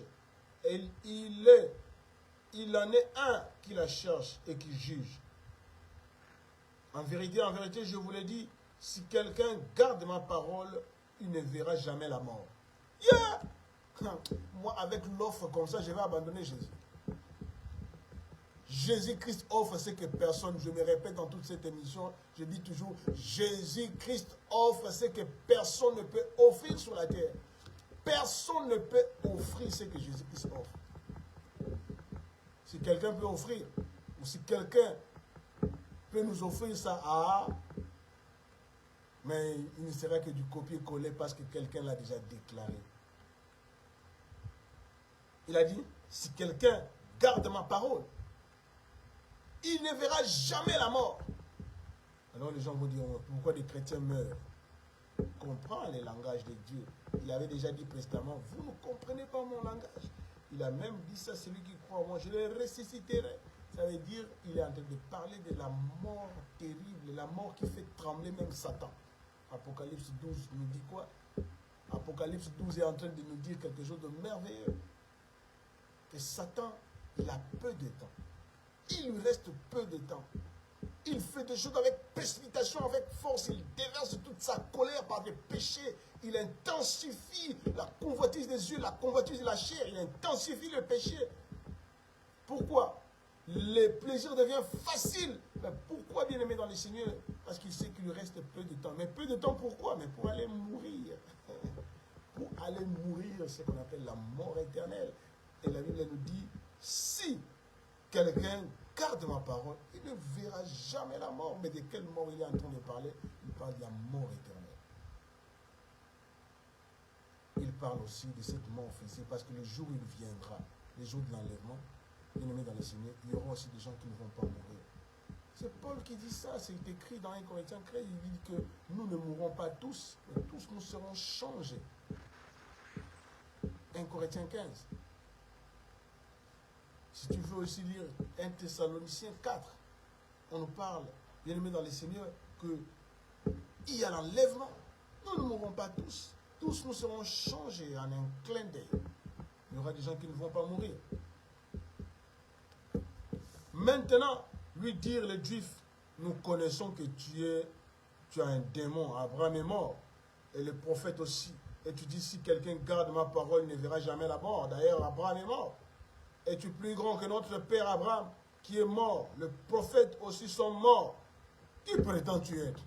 Et il en est un qui la cherche et qui juge. En vérité, je vous l'ai dit, si quelqu'un garde ma parole, il ne verra jamais la mort. Yeah! Moi, avec l'offre comme ça, je vais abandonner Jésus. Jésus-Christ offre ce que personne, je me répète dans toute cette émission, je dis toujours, Jésus-Christ offre ce que personne ne peut offrir sur la terre. Personne ne peut offrir ce que Jésus-Christ offre. Si quelqu'un peut offrir, ou si quelqu'un peut nous offrir ça, mais il ne sera que du copier-coller parce que quelqu'un l'a déjà déclaré. Il a dit, si quelqu'un garde ma parole, il ne verra jamais la mort. Alors les gens vont dire, pourquoi des chrétiens meurent? Comprends les langages de Dieu. Il avait déjà dit précédemment, vous ne comprenez pas mon langage. Il a même dit ça, celui qui croit en moi, je le ressusciterai. Ça veut dire, il est en train de parler de la mort terrible, la mort qui fait trembler même Satan. Apocalypse 12 nous dit quoi? Apocalypse 12 est en train de nous dire quelque chose de merveilleux. Que Satan, il a peu de temps. Il lui reste peu de temps. Il fait des choses avec précipitation, avec force. Il déverse toute sa colère par des péchés. Il intensifie la convoitise des yeux, la convoitise de la chair. Il intensifie le péché. Pourquoi? Le plaisir devient facile. Mais pourquoi, bien aimé dans le Seigneur? Parce qu'il sait qu'il lui reste peu de temps. Mais peu de temps pourquoi? Mais pour aller mourir. Pour aller mourir, c'est ce qu'on appelle la mort éternelle. Et la Bible nous dit, si quelqu'un garde ma parole, il ne verra jamais la mort. Mais de quelle mort il est en train de parler? Il parle de la mort éternelle. Il parle aussi de cette mort physique, parce que le jour où il viendra, le jour de l'enlèvement, bien-aimé dans le Seigneur, il y aura aussi des gens qui ne vont pas mourir. C'est Paul qui dit ça, c'est écrit dans 1 Corinthiens 13, il dit que nous ne mourrons pas tous, mais tous nous serons changés. 1 Corinthiens 15. Si tu veux aussi lire 1 Thessaloniciens 4, on nous parle, bien aimé dans le Seigneur, qu'il y a l'enlèvement. Nous ne mourrons pas tous. Tous nous serons changés en un clin d'œil. Il y aura des gens qui ne vont pas mourir. Maintenant, lui dire, les Juifs, nous connaissons que tu as un démon. Abraham est mort. Et le prophète aussi. Et tu dis, si quelqu'un garde ma parole, il ne verra jamais la mort. D'ailleurs, Abraham est mort. Es-tu plus grand que notre père Abraham, qui est mort? Le prophète aussi sont morts. Qui prétends-tu être?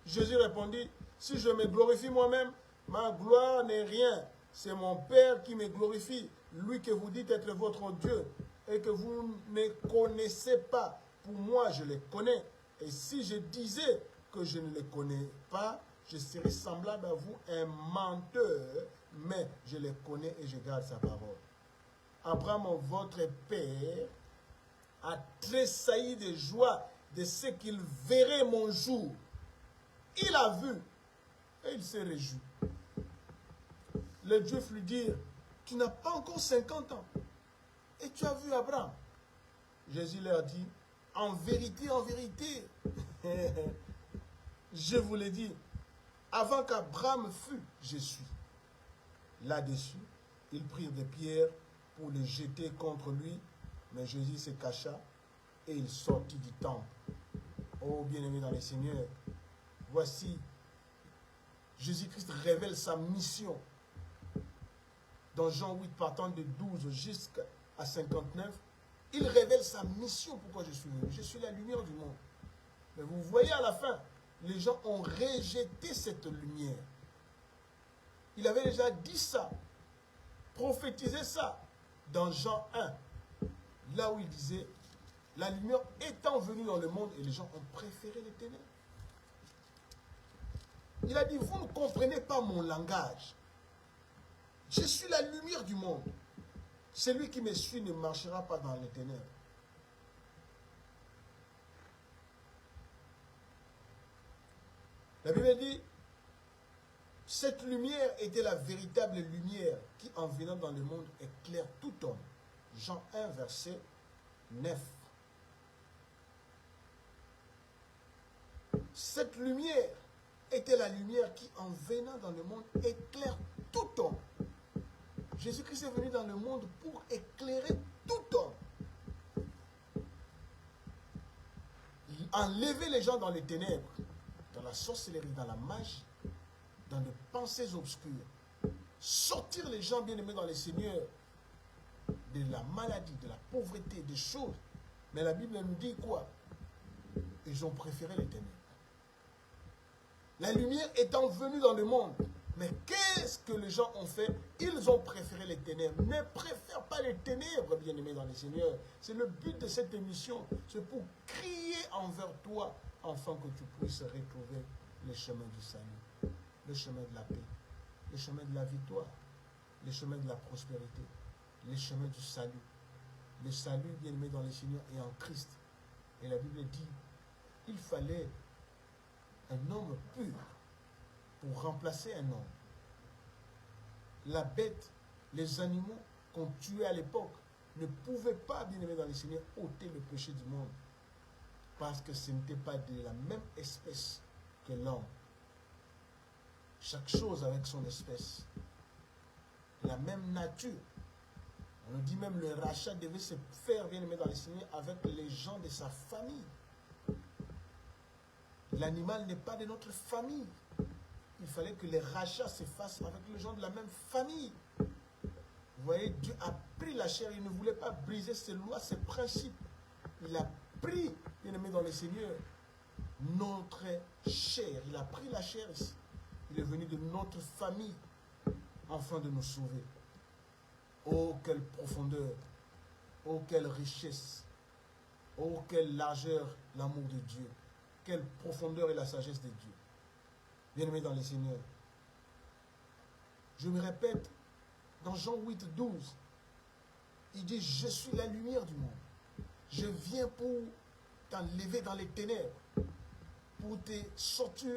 Jésus répondit, si je me glorifie moi-même, ma gloire n'est rien. C'est mon Père qui me glorifie, lui que vous dites être votre Dieu, et que vous ne connaissez pas. Pour moi, je les connais. Et si je disais que je ne les connais pas, je serais semblable à vous, un menteur, mais je les connais et je garde sa parole. Abraham, votre père, a tressailli de joie de ce qu'il verrait mon jour. Il a vu et il s'est réjoui. Les Juifs lui dirent, tu n'as pas encore 50 ans et tu as vu Abraham. Jésus leur dit, en vérité, je vous l'ai dit, avant qu'Abraham fût, je suis. Là-dessus, ils prirent des pierres pour les jeter contre lui, mais Jésus se cacha et il sortit du temple. Oh bien-aimé dans le Seigneur, voici, Jésus-Christ révèle sa mission. Dans Jean 8, partant de 12 jusqu'à 59, il révèle sa mission, pourquoi je suis venu. Je suis la lumière du monde. Mais vous voyez à la fin, les gens ont rejeté cette lumière. Il avait déjà dit ça, prophétisé ça dans Jean 1, là où il disait, la lumière étant venue dans le monde et les gens ont préféré les ténèbres. Il a dit, vous ne comprenez pas mon langage. Je suis la lumière du monde. Celui qui me suit ne marchera pas dans les ténèbres. La Bible dit, cette lumière était la véritable lumière qui, en venant dans le monde, éclaire tout homme. Jean 1, verset 9. Cette lumière était la lumière qui, en venant dans le monde, éclaire tout homme. Jésus-Christ est venu dans le monde pour éclairer tout homme. Enlever les gens dans les ténèbres, dans la sorcellerie, dans la magie, dans les pensées obscures. Sortir les gens bien-aimés dans les seigneurs de la maladie, de la pauvreté, des choses. Mais la Bible nous dit quoi? Ils ont préféré les ténèbres. La lumière étant venue dans le monde. Mais qu'est-ce que les gens ont fait? Ils ont préféré les ténèbres. Ne préfère pas les ténèbres, bien-aimés dans les seigneurs. C'est le but de cette émission. C'est pour crier envers toi, afin que tu puisses retrouver le chemin du salut, le chemin de la paix, le chemin de la victoire, le chemin de la prospérité, le chemin du salut. Le salut, bien-aimé dans les seigneurs, est en Christ. Et la Bible dit, il fallait un homme pur pour remplacer un homme. La bête, les animaux qu'on tuait à l'époque ne pouvaient pas, bien aimé dans les seigneurs, ôter le péché du monde. Parce que ce n'était pas de la même espèce que l'homme. Chaque chose avec son espèce. La même nature. On nous dit même le rachat devait se faire, bien aimé dans les seigneurs, avec les gens de sa famille. L'animal n'est pas de notre famille. Il fallait que les rachats se fassent avec les gens de la même famille. Vous voyez, Dieu a pris la chair. Il ne voulait pas briser ses lois, ses principes. Il a pris, bien aimé dans les seigneurs, notre chair. Il a pris la chair ici. Il est venu de notre famille afin de nous sauver. Oh, quelle profondeur. Oh, quelle richesse. Oh, quelle largeur l'amour de Dieu. Quelle profondeur et la sagesse de Dieu. Bien-aimés dans les seigneurs. Je me répète, dans Jean 8, 12, il dit, je suis la lumière du monde. Je viens pour t'enlever dans les ténèbres, pour te sortir,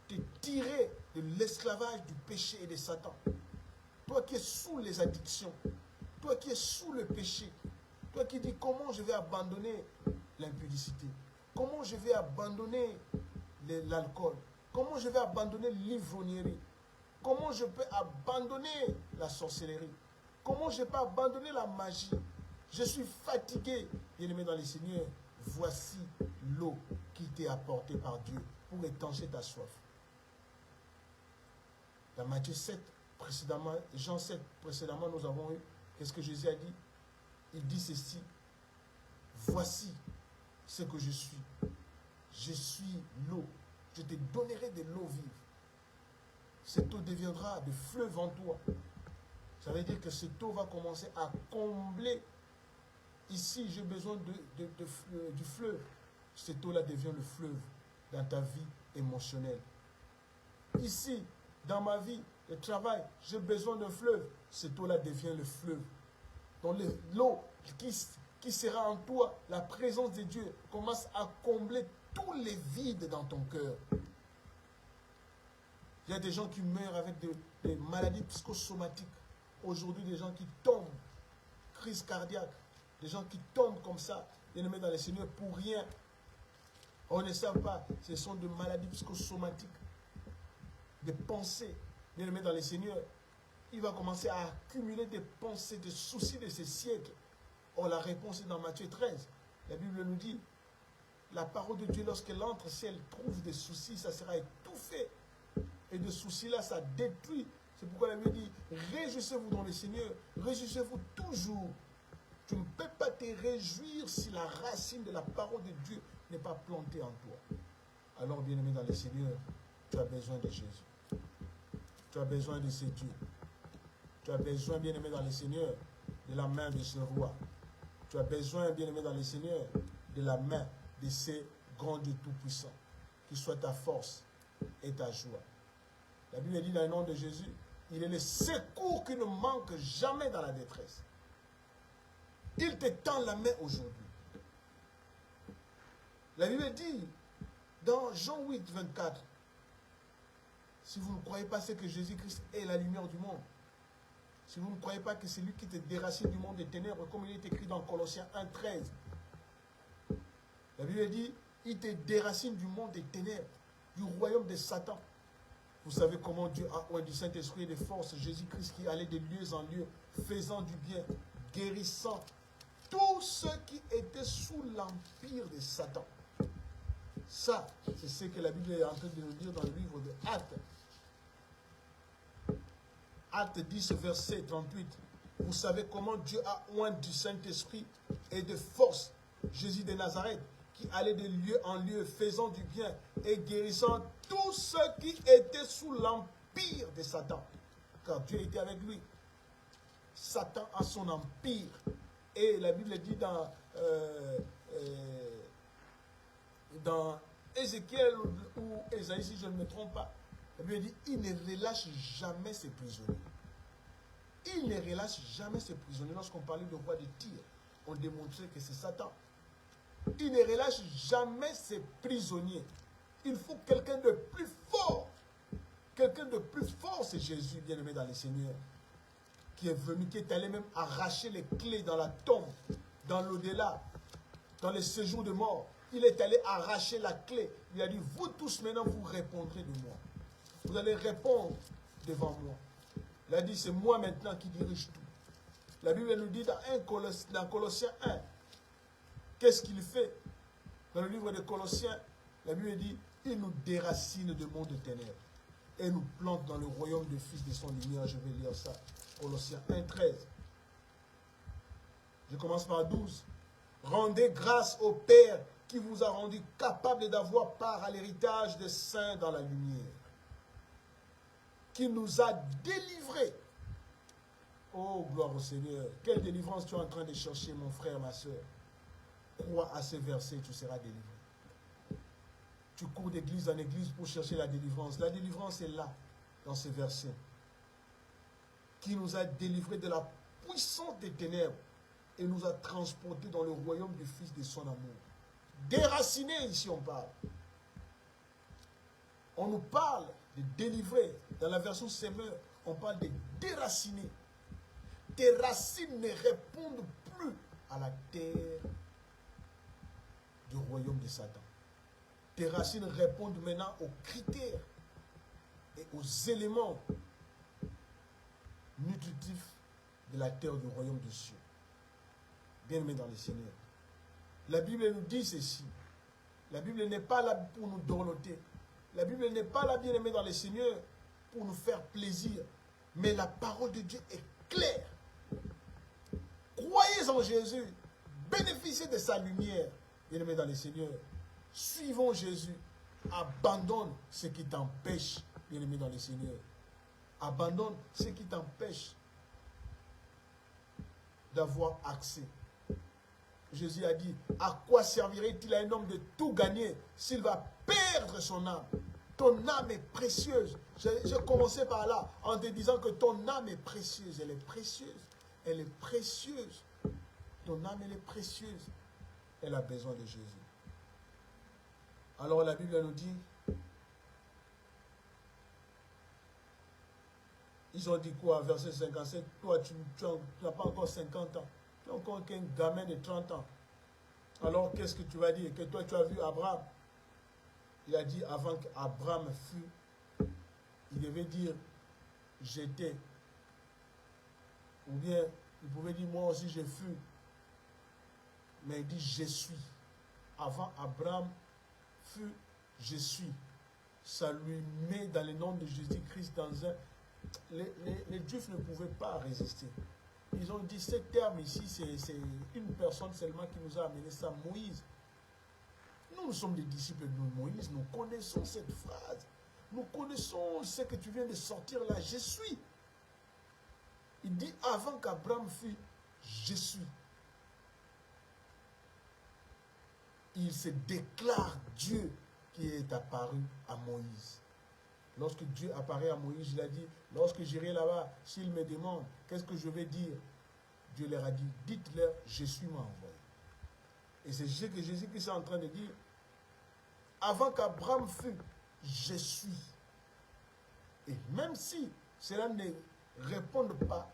te tirer de l'esclavage du péché et de Satan. Toi qui es sous les addictions, toi qui es sous le péché, toi qui dis comment je vais abandonner l'impudicité, comment je vais abandonner l'alcool, comment je vais abandonner l'ivrognerie, comment je peux abandonner la sorcellerie, comment je peux abandonner la magie. Je suis fatigué, bien-aimé dans les seigneurs. Voici l'eau qui t'est apportée par Dieu pour étancher ta soif. Dans Matthieu 7, précédemment, Jean 7, précédemment, nous avons eu, qu'est-ce que Jésus a dit? Il dit ceci, voici ce que je suis. Je suis l'eau. Je te donnerai de l'eau vive. Cette eau deviendra de fleuve en toi. Ça veut dire que cette eau va commencer à combler. Ici, j'ai besoin du fleuve. Cette eau-là devient le fleuve dans ta vie émotionnelle. Ici, dans ma vie, le travail, j'ai besoin d'un fleuve. Cette eau-là devient le fleuve. Donc l'eau qui sera en toi, la présence de Dieu commence à combler tous les vides dans ton cœur. Il y a des gens qui meurent avec des maladies psychosomatiques. Aujourd'hui, des gens qui tombent, crise cardiaque, des gens qui tombent comme ça, bien-aimés dans les seigneurs, pour rien. On ne sait pas, ce sont des maladies psychosomatiques, des pensées, bien-aimés dans les seigneurs. Il va commencer à accumuler des pensées, des soucis de ces siècles. Or, la réponse est dans Matthieu 13. La Bible nous dit, la parole de Dieu, lorsqu'elle entre, si elle trouve des soucis, ça sera étouffé. Et de soucis-là, ça détruit. C'est pourquoi la Bible dit, réjouissez-vous dans le Seigneur, réjouissez-vous toujours. Tu ne peux pas te réjouir si la racine de la parole de Dieu n'est pas plantée en toi. Alors, bien-aimé dans le Seigneur, tu as besoin de Jésus. Tu as besoin de ce Dieu. Tu as besoin, bien-aimé dans le Seigneur, de la main de ce roi. Tu as besoin, bien-aimé dans le Seigneur, de la main de ce grand Dieu tout-puissant, qui soit ta force et ta joie. La Bible dit dans le nom de Jésus, il est le secours qui ne manque jamais dans la détresse. Il te tend la main aujourd'hui. La Bible dit dans Jean 8, 24, si vous ne croyez pas, c'est que Jésus-Christ est la lumière du monde. Si vous ne croyez pas que c'est lui qui te déracine du monde des ténèbres, comme il est écrit dans Colossiens 1, 13. La Bible dit, il te déracine du monde des ténèbres, du royaume de Satan. Vous savez comment Dieu a oint du Saint-Esprit et de force Jésus-Christ qui allait de lieu en lieu, faisant du bien, guérissant tous ceux qui étaient sous l'empire de Satan. Ça, c'est ce que la Bible est en train de nous dire dans le livre de Actes. Acte 10, verset 38. Vous savez comment Dieu a oint du Saint-Esprit et de force Jésus de Nazareth, qui allait de lieu en lieu, faisant du bien et guérissant tous ceux qui étaient sous l'empire de Satan. Car Dieu était avec lui. Satan a son empire. Et la Bible dit dans Ézéchiel ou Ésaïe, si je ne me trompe pas, la Bible dit, il ne relâche jamais ses prisonniers. Il ne relâche jamais ses prisonniers. Lorsqu'on parlait de roi de Tyr, on démontrait que c'est Satan. Il ne relâche jamais ses prisonniers. Il faut quelqu'un de plus fort. Quelqu'un de plus fort, c'est Jésus, bien-aimé dans le Seigneur, qui est venu, qui est allé même arracher les clés dans la tombe, dans l'au-delà, dans le séjour de mort. Il est allé arracher la clé. Il a dit, vous tous maintenant, vous répondrez de moi. Vous allez répondre devant moi. Il a dit, c'est moi maintenant qui dirige tout. La Bible nous dit dans Colossiens 1, qu'est-ce qu'il fait? Dans le livre de Colossiens, la Bible dit, il nous déracine du monde de ténèbres et nous plante dans le royaume du Fils de son lumière. Je vais lire ça. Colossiens 1, 13. Je commence par 12. Rendez grâce au Père qui vous a rendu capable d'avoir part à l'héritage des saints dans la lumière, qui nous a délivrés. Oh, gloire au Seigneur. Quelle délivrance tu es en train de chercher, mon frère, ma soeur. Crois à ces versets, tu seras délivré. Tu cours d'église en église pour chercher la délivrance. La délivrance est là, dans ces versets. Qui nous a délivrés de la puissance des ténèbres et nous a transportés dans le royaume du Fils de son amour. Déraciné, ici on parle. On nous parle de délivrer. Dans la version Semeur, on parle de déraciner. Tes racines ne répondent plus à la terre du royaume de Satan. Tes racines répondent maintenant aux critères et aux éléments nutritifs de la terre du royaume des cieux. Bien-aimés dans le Seigneur. La Bible nous dit ceci. La Bible n'est pas là pour nous dorloter. La Bible n'est pas là, bien-aimés dans le Seigneur, pour nous faire plaisir. Mais la parole de Dieu est claire. Croyez en Jésus. Bénéficiez de sa lumière. Bien-aimés dans le Seigneur. Suivons Jésus. Abandonne ce qui t'empêche, bien-aimé dans le Seigneur. Abandonne ce qui t'empêche d'avoir accès. Jésus a dit, à quoi servirait-il à un homme de tout gagner s'il va perdre son âme? Ton âme est précieuse. J'ai commencé par là, en te disant que ton âme est précieuse. Elle est précieuse. Elle est précieuse. Ton âme, elle est précieuse. Elle a besoin de Jésus. Alors la Bible nous dit, ils ont dit quoi, verset 57, toi tu n'as pas encore 50 ans, tu es encore qu'un gamin de 30 ans. Alors qu'est-ce que tu vas dire? Que toi tu as vu Abraham. Il a dit avant qu'Abraham fût, il devait dire j'étais. Ou bien il pouvait dire moi aussi je fus. Mais il dit je suis. Avant Abraham fut, je suis. Ça lui met dans le nom de Jésus-Christ dans un... Les Juifs ne pouvaient pas résister. Ils ont dit, ce terme ici, c'est une personne seulement qui nous a amené ça, Moïse. Nous sommes des disciples de Moïse, nous connaissons cette phrase. Nous connaissons ce que tu viens de sortir là, je suis. Il dit, avant qu'Abraham fût, je suis. Il se déclare Dieu qui est apparu à Moïse. Lorsque Dieu apparaît à Moïse, il a dit, lorsque j'irai là-bas, s'ils me demandent, qu'est-ce que je vais dire? Dieu leur a dit, dites-leur, je suis m'a envoyé. Et c'est ce que Jésus-Christ est en train de dire. Avant qu'Abraham fût, je suis. Et même si cela ne répond pas,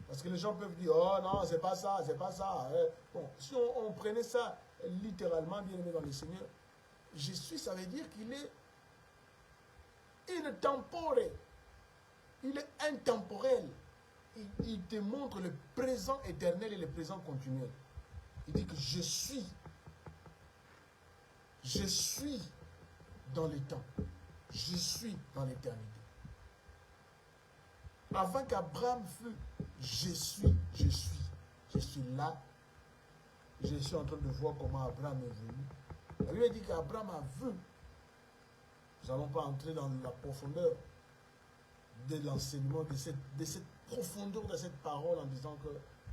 parce que les gens peuvent dire, oh non, c'est pas ça, c'est pas ça. Bon, si on prenait ça littéralement, bien aimé dans le Seigneur, je suis, ça veut dire qu'il est intemporel. Il est intemporel. Il te montre le présent éternel et le présent continuel. Il dit que je suis. Je suis dans le temps. Je suis dans l'éternité. Avant qu'Abraham fût, je suis, je suis. Je suis là. Je suis en train de voir comment Abraham est venu. La Bible dit qu'Abraham a vu. Nous n'allons pas entrer dans la profondeur de l'enseignement, de cette profondeur de cette parole en disant que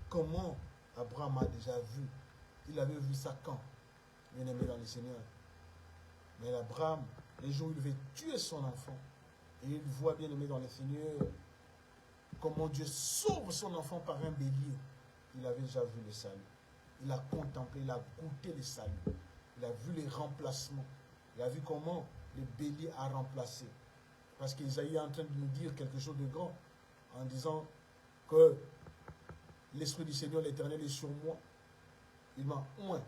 comment Abraham a déjà vu. Il avait vu ça quand? Bien aimé dans le Seigneur. Mais Abraham, les jours où il devait tuer son enfant, et il voit bien aimé dans le Seigneur comment Dieu sauve son enfant par un bélier. Il avait déjà vu le salut. Il a contemplé, il a goûté le salut. Il a vu les remplacements. Il a vu comment le bélier a remplacé. Parce qu'Isaïe est en train de nous dire quelque chose de grand, en disant que l'Esprit du Seigneur l'Éternel est sur moi. Il m'a oint.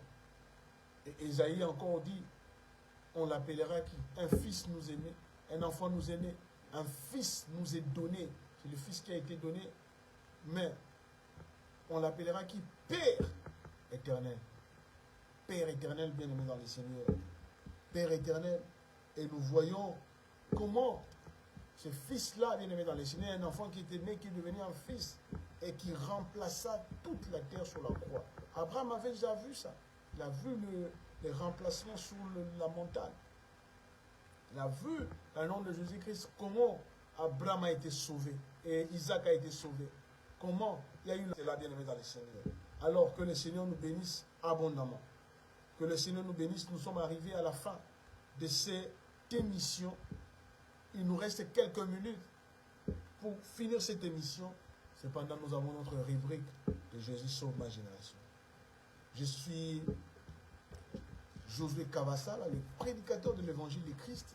Et Isaïe encore dit, on l'appellera qui? Un fils nous est né, un enfant nous est né, un fils nous est donné. C'est le fils qui a été donné, mais on l'appellera qui? Père éternel. Père éternel, bien aimé dans le Seigneur. Père éternel. Et nous voyons comment ce fils-là, bien aimé dans le Seigneur, un enfant qui était né, qui est devenu un fils et qui remplaça toute la terre sur la croix. Abraham avait déjà vu ça. Il a vu le remplacement sur la montagne. Il a vu, au nom de Jésus-Christ, comment Abraham a été sauvé et Isaac a été sauvé. Comment il y a eu cela, bien aimé dans le Seigneur. Alors que le Seigneur nous bénisse abondamment. Que le Seigneur nous bénisse. Nous sommes arrivés à la fin de cette émission. Il nous reste quelques minutes pour finir cette émission. Cependant, nous avons notre rubrique de Jésus sauve ma génération. Je suis Josué Cavassala, le prédicateur de l'évangile de Christ.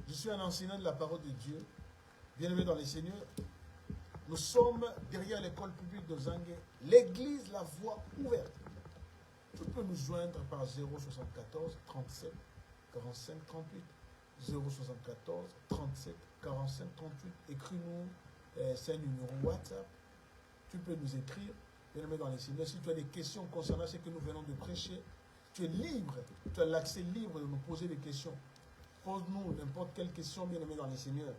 Je suis un enseignant de la parole de Dieu. Bien-aimé dans les seigneurs, nous sommes derrière l'école publique de Zangué, l'église La Voie ouverte. Tu peux nous joindre par 074 37 45 38. 074 37 45 38. Écris-nous, c'est un numéro WhatsApp. Tu peux nous écrire. Bien-aimé dans les seigneurs, si tu as des questions concernant ce que nous venons de prêcher, tu es libre, tu as l'accès libre de nous poser des questions. Pose-nous n'importe quelle question, bien-aimé dans les seigneurs.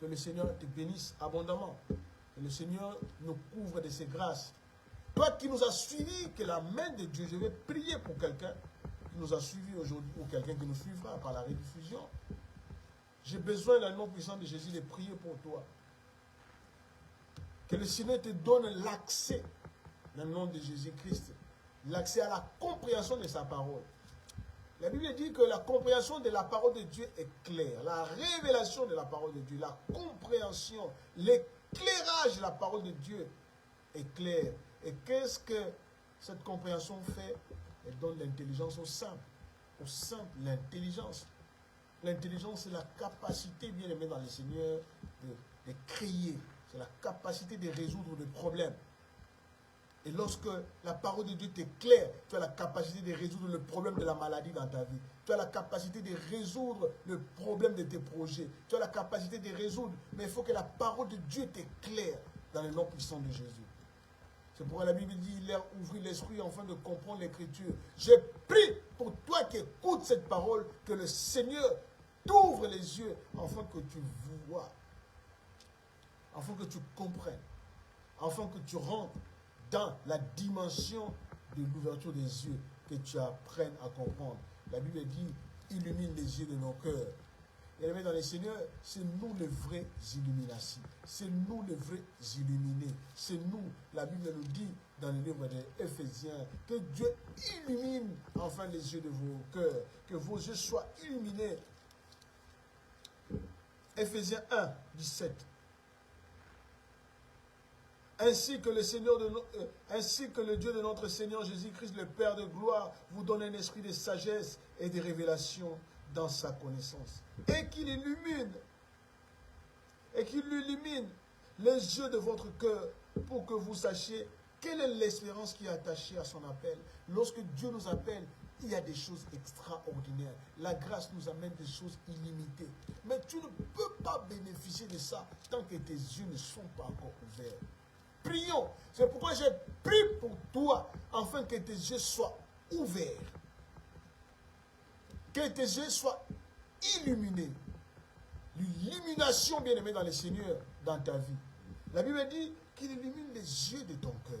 Que le Seigneur te bénisse abondamment. Que le Seigneur nous couvre de ses grâces. Toi qui nous as suivis, que la main de Dieu, je vais prier pour quelqu'un qui nous a suivis aujourd'hui, ou quelqu'un qui nous suivra par la rediffusion. J'ai besoin, dans le nom puissant de Jésus, de prier pour toi. Que le Seigneur te donne l'accès, dans le nom de Jésus-Christ, l'accès à la compréhension de sa parole. La Bible dit que la compréhension de la parole de Dieu est claire. La révélation de la parole de Dieu, la compréhension, l'éclairage de la parole de Dieu est clair. Et qu'est-ce que cette compréhension fait? Elle donne l'intelligence au simple. Au simple, l'intelligence. L'intelligence, c'est la capacité, bien aimé dans le Seigneur, de créer. C'est la capacité de résoudre des problèmes. Et lorsque la parole de Dieu t'est claire, tu as la capacité de résoudre le problème de la maladie dans ta vie. Tu as la capacité de résoudre le problème de tes projets. Tu as la capacité de résoudre. Mais il faut que la parole de Dieu t'est claire dans le nom puissant de Jésus. C'est pourquoi la Bible dit, il a ouvert l'esprit afin de comprendre l'écriture. Je prie pour toi qui écoutes cette parole, que le Seigneur t'ouvre les yeux afin que tu vois. afin que tu comprennes, afin que tu rentres dans la dimension de l'ouverture des yeux, que tu apprennes à comprendre. La Bible dit, illumine les yeux de nos cœurs. Et dans les Seigneurs, c'est nous les vrais illuminés. C'est nous les vrais illuminés. C'est nous, la Bible nous dit dans le livre des Éphésiens, que Dieu illumine enfin les yeux de vos cœurs, que vos yeux soient illuminés. Éphésiens 1, 17. Ainsi que le Dieu de notre Seigneur Jésus-Christ, le Père de gloire, vous donne un esprit de sagesse et de révélation dans sa connaissance. Et qu'il illumine les yeux de votre cœur pour que vous sachiez quelle est l'espérance qui est attachée à son appel. Lorsque Dieu nous appelle, il y a des choses extraordinaires. La grâce nous amène des choses illimitées. Mais tu ne peux pas bénéficier de ça tant que tes yeux ne sont pas encore ouverts. Prions. C'est pourquoi j'ai prié pour toi, afin que tes yeux soient ouverts. Que tes yeux soient illuminés. L'illumination, bien-aimé dans le Seigneur, dans ta vie. La Bible dit qu'il illumine les yeux de ton cœur.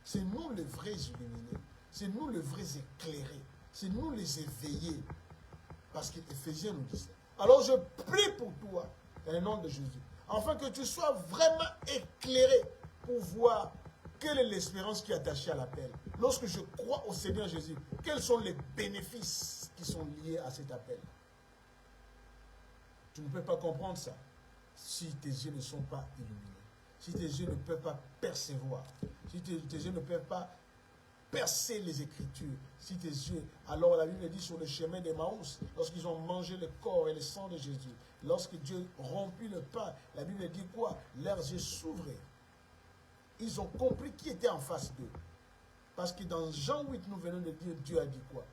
C'est nous les vrais illuminés. C'est nous les vrais éclairés. C'est nous les éveillés. Parce que Éphésiens nous dit ça. Alors je prie pour toi, dans le nom de Jésus, afin que tu sois vraiment éclairé pour voir quelle est l'espérance qui est attachée à l'appel. Lorsque je crois au Seigneur Jésus, quels sont les bénéfices qui sont liés à cet appel? Tu ne peux pas comprendre ça si tes yeux ne sont pas illuminés. Si tes yeux ne peuvent pas percevoir. Si tes yeux ne peuvent pas percer les Écritures. Si tes yeux... Alors la Bible dit sur le chemin d'Emmaüs, lorsqu'ils ont mangé le corps et le sang de Jésus, lorsque Dieu rompit le pain, la Bible dit quoi? Leurs yeux s'ouvraient. Ils ont compris qui était en face d'eux. Parce que dans Jean 8, nous venons de dire, Dieu a dit quoi?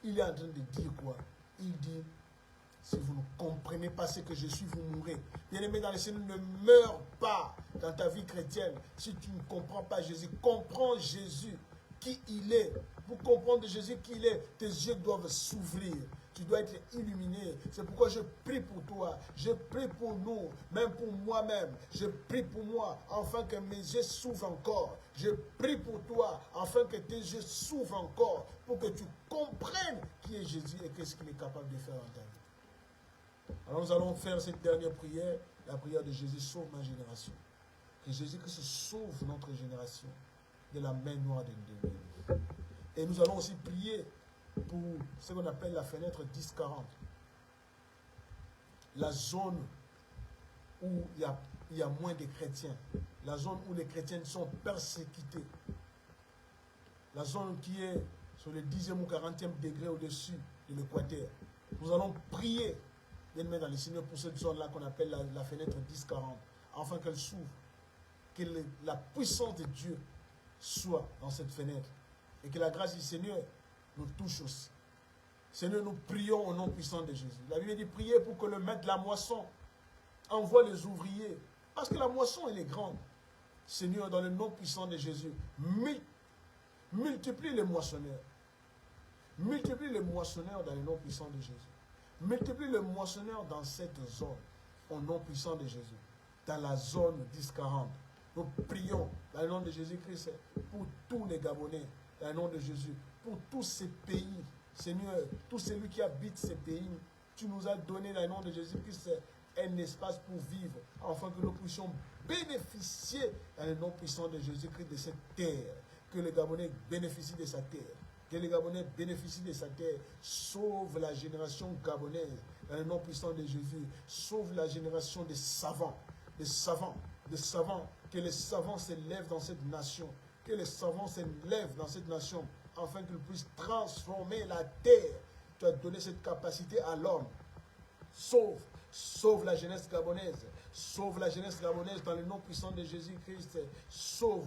Il est en train de dire quoi? Il dit, si vous ne comprenez pas ce que je suis, vous mourrez. Bien-aimé dans le Seigneur, ne meurs pas dans ta vie chrétienne. Si tu ne comprends pas Jésus, comprends Jésus, qui il est. Pour comprendre Jésus qui il est, tes yeux doivent s'ouvrir. Tu dois être illuminé. C'est pourquoi je prie pour toi. Je prie pour nous, même pour moi-même. Je prie pour moi, afin que mes yeux s'ouvrent encore. Je prie pour toi, afin que tes yeux s'ouvrent encore, pour que tu comprennes qui est Jésus et qu'est-ce qu'il est capable de faire dans ta vie. Alors nous allons faire cette dernière prière, la prière de Jésus sauve ma génération. Que Jésus-Christ sauve notre génération de la main noire de Dieu. Et nous allons aussi prier pour ce qu'on appelle la fenêtre 10-40. La zone où il y a moins de chrétiens. La zone où les chrétiens sont persécutés. La zone qui est sur le 10e ou 40e degré au-dessus de l'équateur. Nous allons prier, bien dans le Seigneur, pour cette zone-là qu'on appelle la fenêtre 10-40, afin qu'elle s'ouvre. Que la puissance de Dieu soit dans cette fenêtre. Et que la grâce du Seigneur nous touche aussi. Seigneur, nous prions au nom puissant de Jésus. La Bible dit prier pour que le maître de la moisson envoie les ouvriers. Parce que la moisson, elle est grande. Seigneur, dans le nom puissant de Jésus, multiplie les moissonneurs. Multiplie les moissonneurs dans le nom puissant de Jésus. Multiplie les moissonneurs dans cette zone, au nom puissant de Jésus. Dans la zone 10-40. Nous prions dans le nom de Jésus-Christ pour tous les Gabonais, dans le nom de Jésus, pour tous ces pays. Seigneur, tout celui qui habite ces pays, tu nous as donné dans le nom de Jésus-Christ un espace pour vivre, afin que nous puissions bénéficier dans le nom puissant de Jésus-Christ de cette terre. Que les Gabonais bénéficient de sa terre. Que les Gabonais bénéficient de sa terre. Sauve la génération gabonaise dans le nom puissant de Jésus. Sauve la génération des savants. Des savants. Des savants. Que les savants s'élèvent dans cette nation. Que les savants s'élèvent dans cette nation, afin qu'ils puissent transformer la terre. Tu as donné cette capacité à l'homme. Sauve la jeunesse gabonaise. Sauve la jeunesse gabonaise dans le nom puissant de Jésus-Christ. Sauve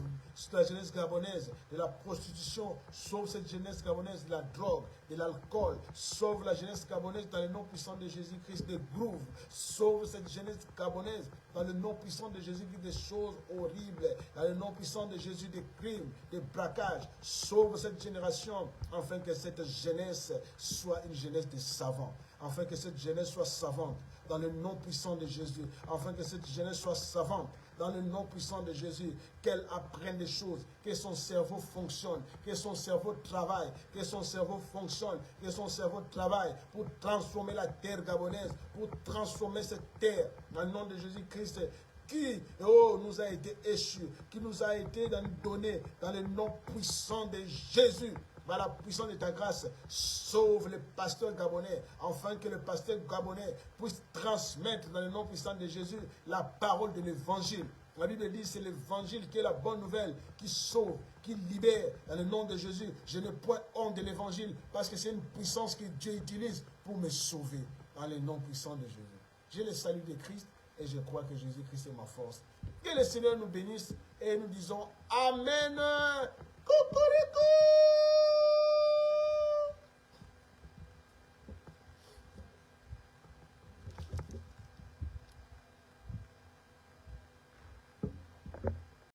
la jeunesse gabonaise de la prostitution. Sauve cette jeunesse gabonaise de la drogue, de l'alcool. Sauve la jeunesse gabonaise dans le nom puissant de Jésus-Christ des grooves. Sauve cette jeunesse gabonaise dans le nom puissant de Jésus-Christ des choses horribles. Dans le nom puissant de Jésus des crimes, des braquages. Sauve cette génération afin que cette jeunesse soit une jeunesse de savants. Afin que cette jeunesse soit savante. dans le nom puissant de Jésus, afin que cette jeunesse soit savante, dans le nom puissant de Jésus, qu'elle apprenne des choses, que son cerveau fonctionne, que son cerveau travaille, que son cerveau fonctionne, que son cerveau travaille pour transformer la terre gabonaise, pour transformer cette terre, dans le nom de Jésus-Christ, qui nous a été échu, qui nous a été donné dans le nom puissant de Jésus. Par la puissance de ta grâce, sauve le pasteur gabonais, afin que le pasteur gabonais puisse transmettre dans le nom puissant de Jésus la parole de l'évangile. La Bible dit c'est l'évangile qui est la bonne nouvelle, qui sauve, qui libère dans le nom de Jésus. Je n'ai point honte de l'évangile parce que c'est une puissance que Dieu utilise pour me sauver dans le nom puissant de Jésus. J'ai le salut de Christ et je crois que Jésus-Christ est ma force. Que le Seigneur nous bénisse et nous disons Amen. Coucou.